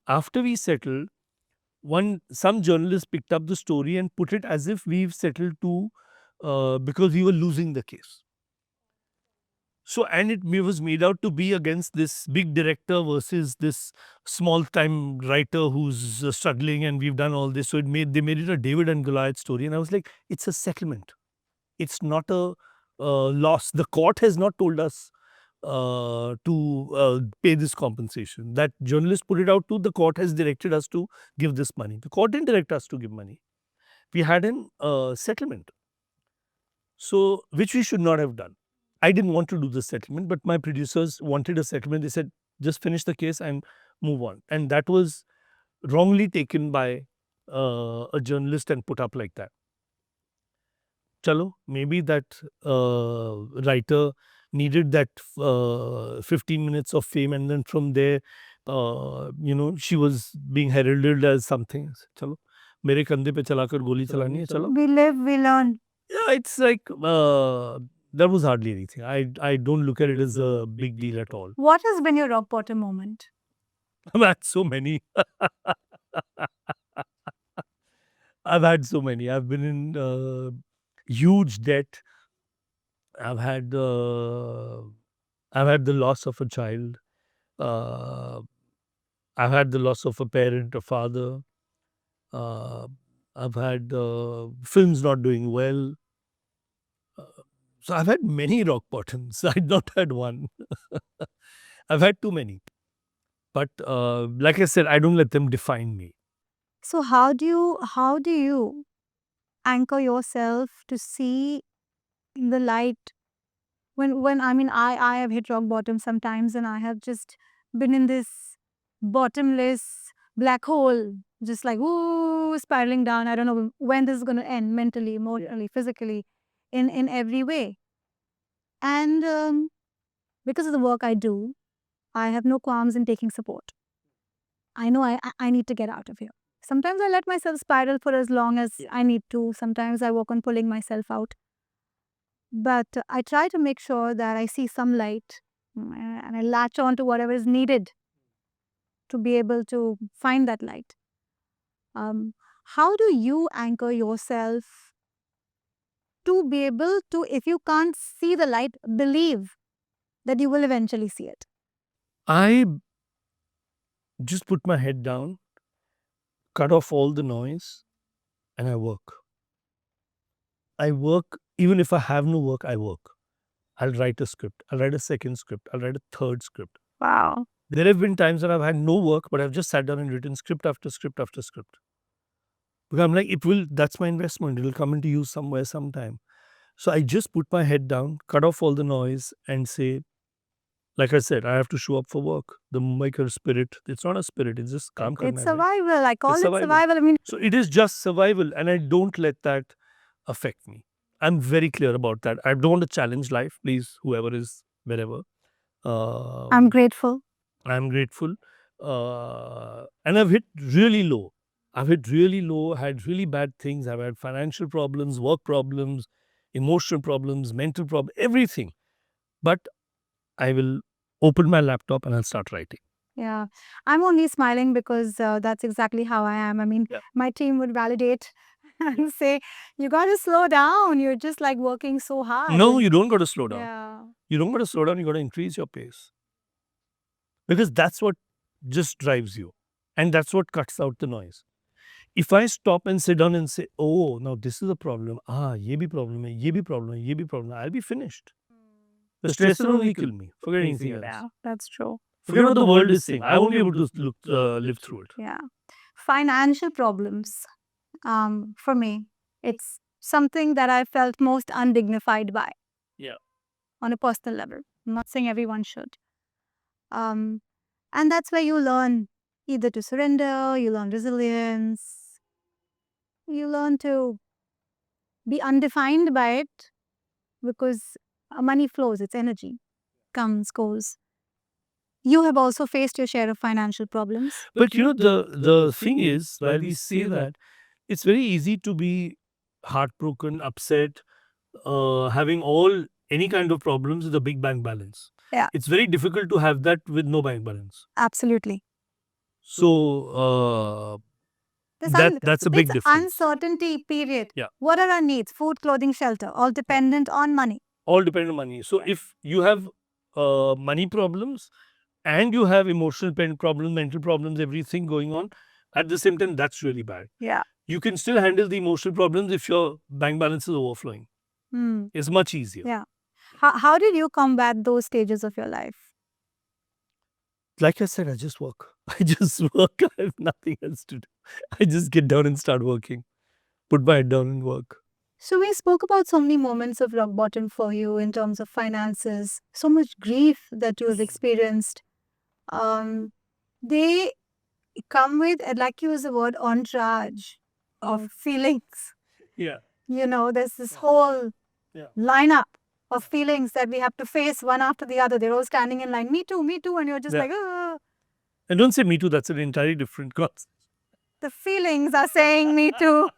after we settled, some journalist picked up the story and put it as if we've settled because we were losing the case. So, and it was made out to be against this big director versus this small time writer who's struggling, and we've done all this. So they made it a David and Goliath story, and I was like, it's a settlement. It's not a loss. The court has not told us to pay this compensation. That journalist put it out to the court has directed us to give this money. The court didn't direct us to give money. We had a settlement, so which we should not have done. I didn't want to do the settlement, but my producers wanted a settlement. They said, just finish the case and move on. And that was wrongly taken by a journalist and put up like that. Chalo, maybe that writer needed that 15 minutes of fame, and then from there, she was being heralded as something. Chalo, मेरे कंधे पे चलाकर गोली चलानी है, चलो. We live, we learn. Yeah, it's like that was hardly anything. I don't look at it as a big deal at all. What has been your rock bottom moment? I've had so many. I've had so many. I've been in huge debt. I've had I've had the loss of a child. Uh, I've had the loss of a parent, a father. Uh, I've had films not doing well. Uh, so I've had many rock bottoms. I've not had one. I've had too many. But like I said, I don't let them define me. So how do you anchor yourself to see the light when I mean I have hit rock bottom sometimes and I have just been in this bottomless black hole, just like ooh spiraling down. I don't know when this is going to end, mentally, emotionally, physically, in every way. And because of the work I do, I have no qualms in taking support. I know I need to get out of here. Sometimes I let myself spiral for as long as I need to. Sometimes I work on pulling myself out. But I try to make sure that I see some light, and I latch on to whatever is needed to be able to find that light. How do you anchor yourself to be able to, if you can't see the light, believe that you will eventually see it? I just put my head down, cut off all the noise, and I work. I work, even if I have no work, I work. I'll write a script. I'll write a second script. I'll write a third script. Wow. There have been times when I've had no work, but I've just sat down and written script after script after script. Because I'm like, that's my investment. It'll come into use somewhere, sometime. So I just put my head down, cut off all the noise, and say, like I said, I have to show up for work. The Mumbaikar spirit, it's not a spirit, it's just काम करना It's है भाई. survival. I call It's it survival. survival. I mean, So it is just survival, and I don't let that affect me. I'm very clear about that. I don't want to challenge life, please, whoever is wherever. I'm Um, grateful. I'm grateful. And I've hit really low. I've hit really low, had really bad things. I've had financial problems, work problems, emotional problems, mental problems, everything. But I will open my laptop and I'll start writing. Yeah. I'm only smiling because that's exactly how I am. I mean, Yeah. my team would validate and say, you got to slow down. You're just like working so hard. No, you don't got to slow down. Yeah. You don't got to slow down. You got to increase your pace. Because that's what just drives you. And that's what cuts out the noise. If I stop and sit down and say, oh, now this is a problem. Ye bhi problem hai, ye bhi problem hai, ye bhi problem hai, I'll be finished. The stress will only kill me. Forget anything else. Yeah, that's true. Forget what the world is saying. I won't be able to live through it. Yeah. Financial problems, for me, it's something that I felt most undignified by. Yeah. On a personal level. I'm not saying everyone should. And that's where you learn either to surrender, you learn resilience, you learn to be undefined by it because money flows, it's energy, comes, goes. You have also faced your share of financial problems. But you know, the thing is, while we say that, it's very easy to be heartbroken, upset, having any kind of problems with a big bank balance. Yeah. It's very difficult to have that with no bank balance. Absolutely. So that's a big It's difference. uncertainty period. Yeah. What are our needs? Food, clothing, shelter, all dependent on money. All depend on money. So if you have money problems and you have emotional pain problems, mental problems, everything going on at the same time, that's really bad. Yeah. You can still handle the emotional problems if your bank balance is overflowing. It's much easier. Yeah. How did you combat those stages of your life? Like I said, I just work. I just work. I have nothing else to do. I just get down and start working. Put my head down and work. So we spoke about so many moments of rock bottom for you in terms of finances, so much grief that you have experienced. They come with, I'd like to use the word entourage of feelings. Yeah. You know, there's this whole lineup of feelings that we have to face one after the other. They're all standing in line, me too, and you're just Yeah. like, "Ah." And don't say me too, that's an entirely different concept. The feelings are saying me too.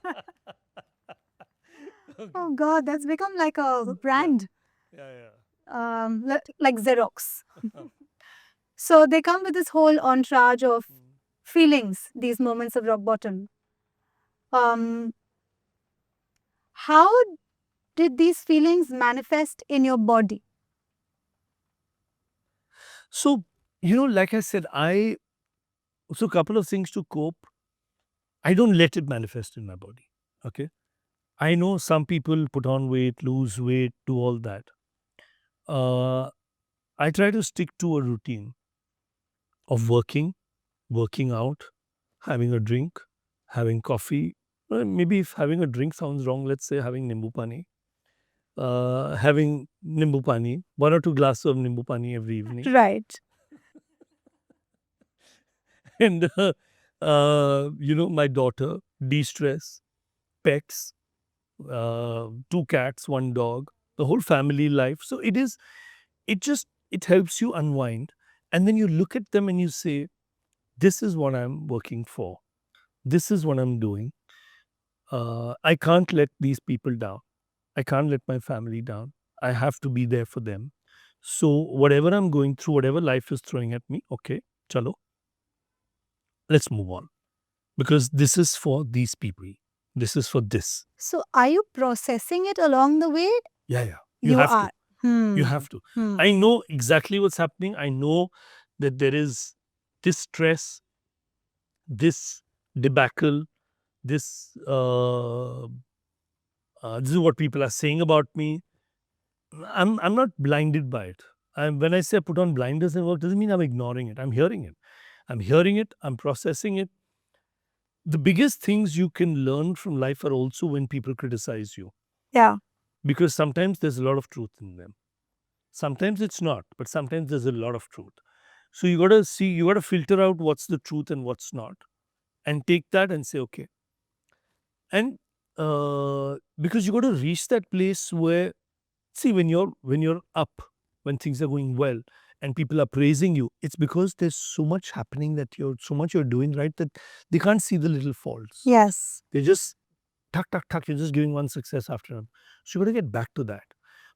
Oh God, that's become like a brand. Like Xerox. So they come with this whole entourage of feelings, these moments of rock bottom. How did these feelings manifest in your body? So, like I said, so a couple of things to cope. I don't let it manifest in my body. Okay. I know some people put on weight, lose weight, do all that. Uh, I try to stick to a routine of working out, having a drink, having coffee. Well, maybe if having a drink sounds wrong, let's say having nimbu pani. Having nimbu pani, 1 or 2 glasses of nimbu pani every evening. Right. And, my daughter, de stress, pets, 2 cats, 1 dog, the whole family life. So it helps you unwind. And then you look at them and you say, this is what I'm working for. This is what I'm doing. I can't let these people down. I can't let my family down. I have to be there for them. So whatever I'm going through, whatever life is throwing at me, okay, chalo, let's move on. Because this is for these people. This is for this. So, are you processing it along the way? Yeah, yeah. You have are. to. You Hmm. have to. Hmm. I know exactly what's happening. I know that there is this stress, this debacle, this is what people are saying about me. I'm not blinded by it. When I say I put on blinders and work, doesn't mean I'm ignoring it. I'm hearing it. I'm hearing it. I'm processing it. The biggest things you can learn from life are also when people criticize you, Yeah. because sometimes there's a lot of truth in them. Sometimes it's not, but sometimes there's a lot of truth. So you got to filter out what's the truth and what's not, and take that and say, okay. And because you got to reach that place where, see, when you're up, when things are going well, and people are praising you, it's because there's so much happening, that you're doing right, that they can't see the little faults. Yes. They just tuck, tuck, tuck. You're just giving one success after another. So you got to get back to that.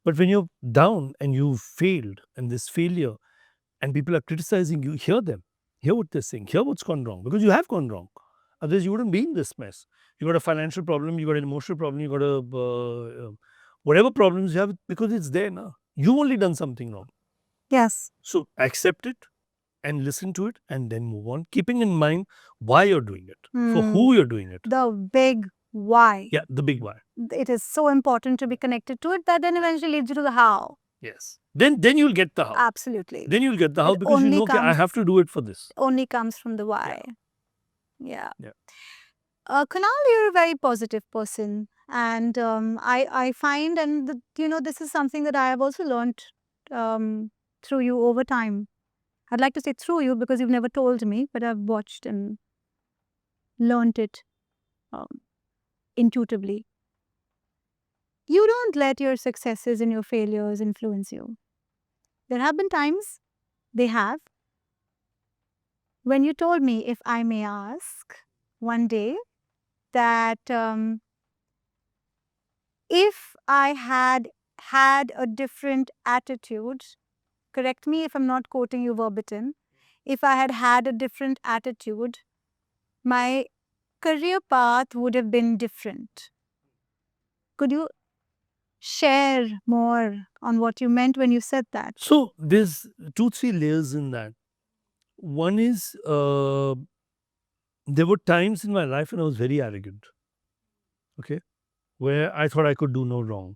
But when you're down and you've failed, and this failure, and people are criticizing you, hear them, hear what they're saying, hear what's gone wrong, because you have gone wrong. Otherwise, you wouldn't be in this mess. You got a financial problem, you got an emotional problem, you got a whatever problems you have, because it's there now. You've only done something wrong. Yes. So accept it and listen to it, and then move on, keeping in mind why you're doing it, for who you're doing it. The big why. Yeah, the big why. It is so important to be connected to it that then eventually leads you to the how. Yes. Then you'll get the how. Absolutely. Then you'll get the how, It because you only know, okay, I comes- have to do it for this. Only comes from the why. Yeah. Yeah. Kunal, you're a very positive person, and I find, and this is something that I have also learned through you over time. I'd like to say through you because you've never told me, but I've watched and learned it um, intuitively. You don't let your successes and your failures influence you. There have been times, they have, when you told me, if I may ask, one day, that if I had had a different attitude, correct me if I'm not quoting you verbatim, if I had had a different attitude, my career path would have been different. Could you share more on what you meant when you said that? So there's 2, 3 layers in that. One is, there were times in my life when I was very arrogant, okay, where I thought I could do no wrong.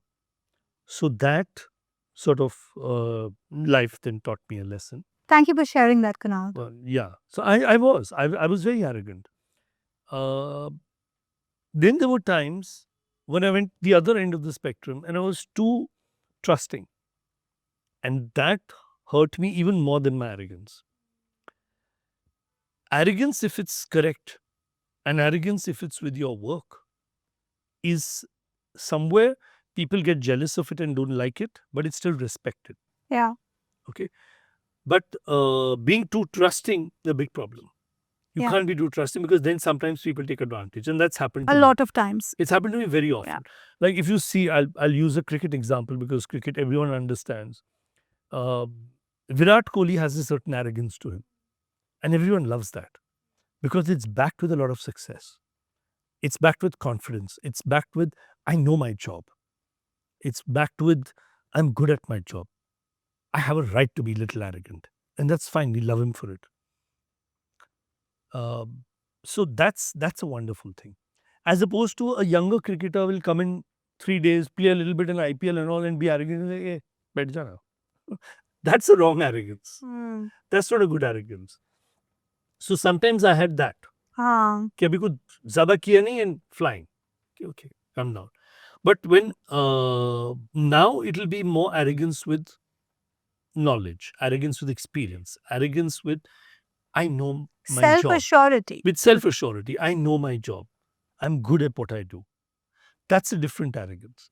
So that sort of life then taught me a lesson. Thank you for sharing that, Kunal. Well, yeah. So I was very arrogant. Uh, then there were times when I went the other end of the spectrum, and I was too trusting, and that hurt me even more than my arrogance. Arrogance, if it's correct, and arrogance, if it's with your work, is somewhere people get jealous of it and don't like it, but it's still respected. Yeah. Okay. But being too trusting is a big problem. You Yeah. can't be too trusting, because then sometimes people take advantage, and that's happened to A me. lot of times. It's happened to me very often. Like if you see, I'll use a cricket example, because cricket everyone understands. Virat Kohli has a certain arrogance to him, and everyone loves that, because it's backed with a lot of success. It's backed with confidence. It's backed with I know my job. It's backed with, I'm good at my job. I have a right to be a little arrogant. And that's fine. We love him for it. Um, so that's a wonderful thing. As opposed to a younger cricketer will come in 3 days, play a little bit in IPL and all, and be arrogant. Like, hey, बैठ जाना." That's a wrong arrogance. Hmm. That's not a good arrogance. So sometimes I had that. हाँ. कि अभी कुछ ज़्यादा किया नहीं and flying. Okay, come down. But when now it'll be more arrogance with knowledge, arrogance with experience, arrogance with I know my Self job, assurity. with self assurity. I know my job. I'm good at what I do. That's a different arrogance.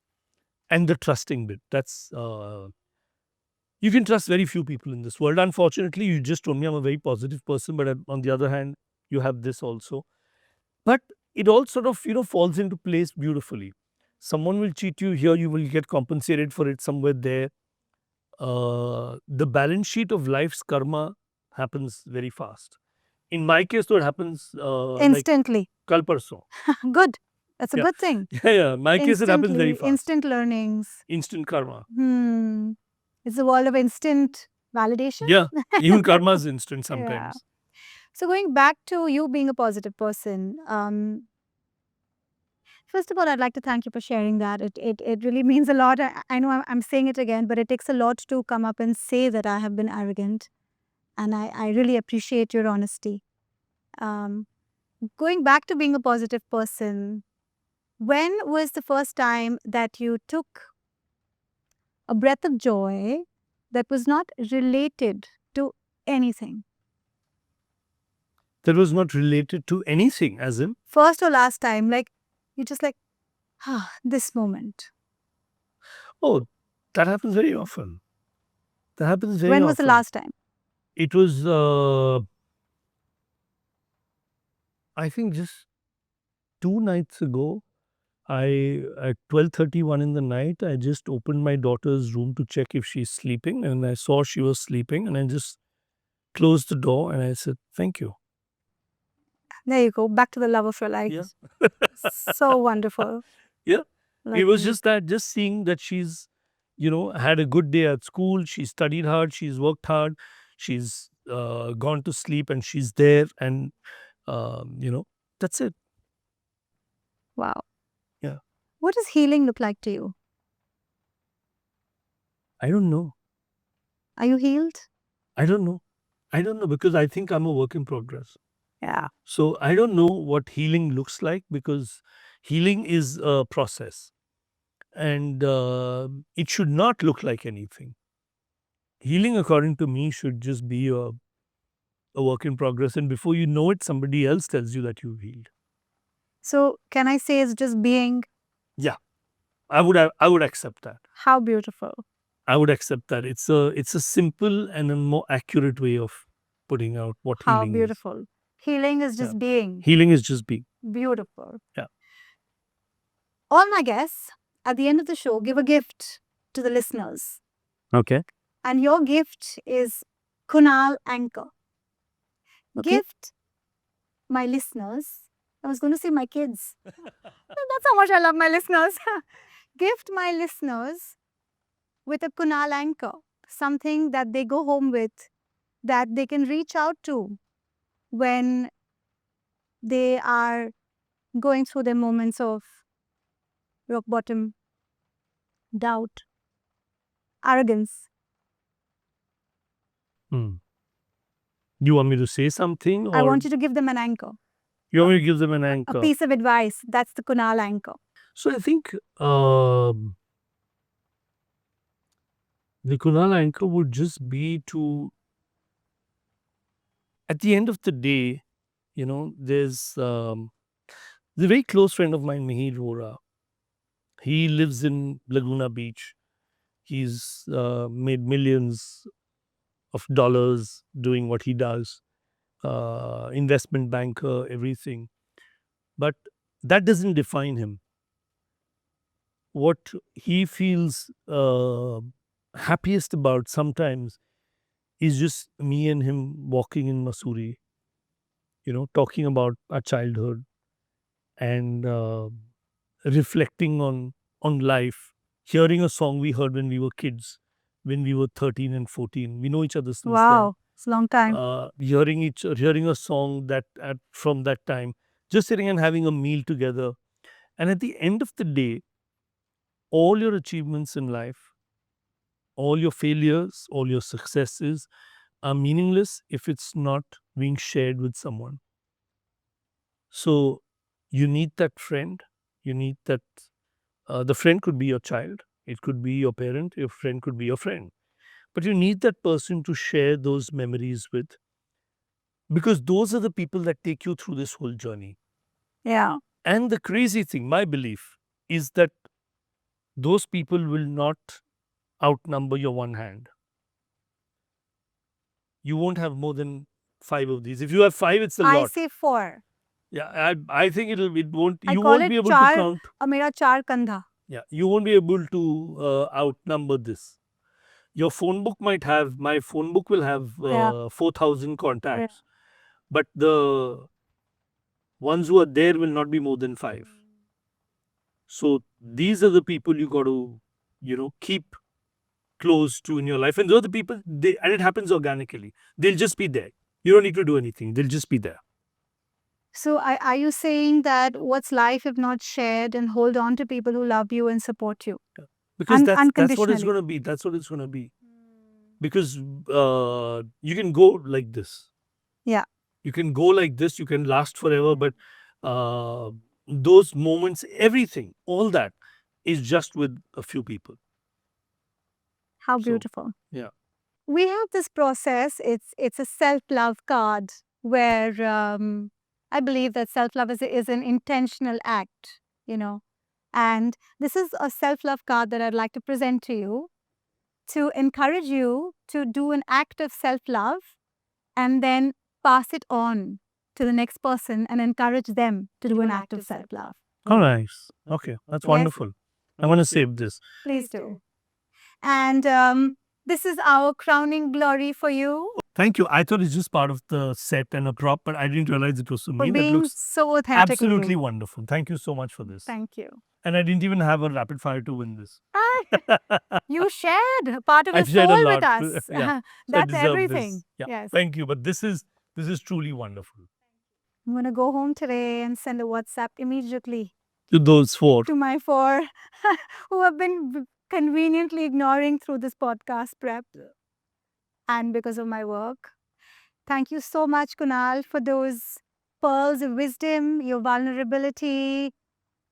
And the trusting bit. That's you can trust very few people in this world. Unfortunately, you just told me I'm a very positive person, but on the other hand, you have this also. But it all sort of falls into place beautifully. Someone will cheat you here, you will get compensated for it somewhere there. The balance sheet of life's karma happens very fast. In my case, though, it happens like Instantly. kal parso. Good. That's a Yeah, good thing. yeah. My case, it happens very Instantly, fast. instant learnings. Instant karma. It's a world of instant validation. Yeah, even karma is instant Yeah. sometimes. So going back to you being a positive person, first of all, I'd like to thank you for sharing that. It really means a lot. I know I'm saying it again, but it takes a lot to come up and say that I have been arrogant, and I really appreciate your honesty. Going back to being a positive person, when was the first time that you took a breath of joy that was not related to anything? That was not related to anything, as in First or last time, like you just like, ah, this moment. oh, that happens very often. That happens very When was the often. last time? It was, I think, just 2 nights ago. I at 12:31 in the night, I just opened my daughter's room to check if she's sleeping, and I saw she was sleeping, and I just closed the door and I said, "Thank you." There you go. Back to the love of your life. Yeah, So wonderful. yeah. It Like, was just that, just seeing that she's, had a good day at school. She studied hard. She's worked hard. She's gone to sleep, and she's there, and that's it. wow. Yeah. What does healing look like to you? I don't know. Are you healed? I don't know. I don't know because I think I'm a work in progress. Yeah. So I don't know what healing looks like because healing is a process and it should not look like anything. Healing, according to me, should just be a work in progress. And before you know it, somebody else tells you that you've healed. So can I say it's just being? Yeah, I would accept that. How beautiful. I would accept that. It's a simple and a more accurate way of putting out what How healing is. beautiful. Healing is just Yeah. being. Healing is just being. Beautiful. Yeah. All my guests at the end of the show give a gift to the listeners. Okay. And your gift is Kunal Anchor. Okay. Gift my listeners. I was going to say my kids. That's how much I love my listeners. Gift my listeners with a Kunal Anchor. Something that they go home with, that they can reach out to when they are going through their moments of rock bottom, doubt, arrogance. You want me to say something, or I want you to give them an anchor. you want me to give them an A anchor? piece of advice. That's the Kunal Anchor. So I think the Kunal anchor would just be to, at the end of the day, there's a very close friend of mine, Mihir Rohra. He lives in Laguna Beach. He's made millions of dollars doing what he does, investment banker, everything. But that doesn't define him. What he feels happiest about sometimes is just me and him walking in Masuri, talking about our childhood and reflecting on life, hearing a song we heard when we were kids, when we were 13 and 14. We know each other since then. Wow, it's a long time. Hearing a song from that time, just sitting and having a meal together. And at the end of the day, all your achievements in life, all your failures, all your successes are meaningless if it's not being shared with someone. So you need that friend. You need that. The friend could be your child, it could be your parent, your friend could be your friend. But you need that person to share those memories with, because those are the people that take you through this whole journey. Yeah. And the crazy thing, my belief, is that those people will not outnumber your one hand. You won't have more than 5 of these. If you have 5, it's a I lot. say 4. Yeah, I think it won't. I You call won't it be able to char, count. mera char kandha. Yeah, you won't be able to outnumber this. Your phone book might have. My phone book will have Yeah. 4,000 contacts, but the ones who are there will not be more than 5. So these are the people you got to, keep close to in your life, and those are the people. And it happens organically. They'll just be there. You don't need to do anything. They'll just be there. So are you saying that what's life if not shared, and hold on to people who love you and support you? Because that's what it's Unconditionally. going to be. That's what it's going to be. Because you can go like this. Yeah. You can go like this. You can last forever, but uh, those moments, everything, all that is just with a few people. How So, beautiful. yeah. We have this process. It's a self-love card where I believe that self-love is an intentional act, And this is a self-love card that I'd like to present to you to encourage you to do an act of self-love and then pass it on to the next person and encourage them to do an act of self-love. Oh, nice. Okay, that's Yes. wonderful. I want to save this. Please do. And this is our crowning glory for you Thank you. I thought it's just part of the set and a prop, but I didn't realize it was for for me. That being looks so authentic. absolutely wonderful. Thank you so much for this. Thank you. And I didn't even have a rapid fire to win this. You shared a part of I your shared a soul lot. with us. Yeah. So I That's deserve everything. this. Yeah. Yes. Thank you. But this is truly wonderful. I'm going to go home today and send a WhatsApp immediately To those 4. to my 4 who have been conveniently ignoring through this podcast prep and because of my work. Thank you so much, Kunal, for those pearls of wisdom, your vulnerability,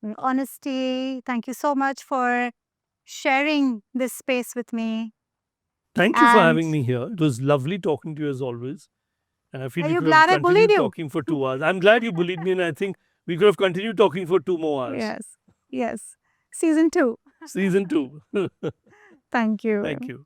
your honesty. Thank you so much for sharing this space with me. Thank you for having me here. It was lovely talking to you as always. And I feel Are we you could have glad I bullied continued you? talking for 2 hours. I'm glad you bullied me, and I think we could have continued talking for 2 more hours. Yes. Yes. Season 2. Season 2. Thank you. Thank you.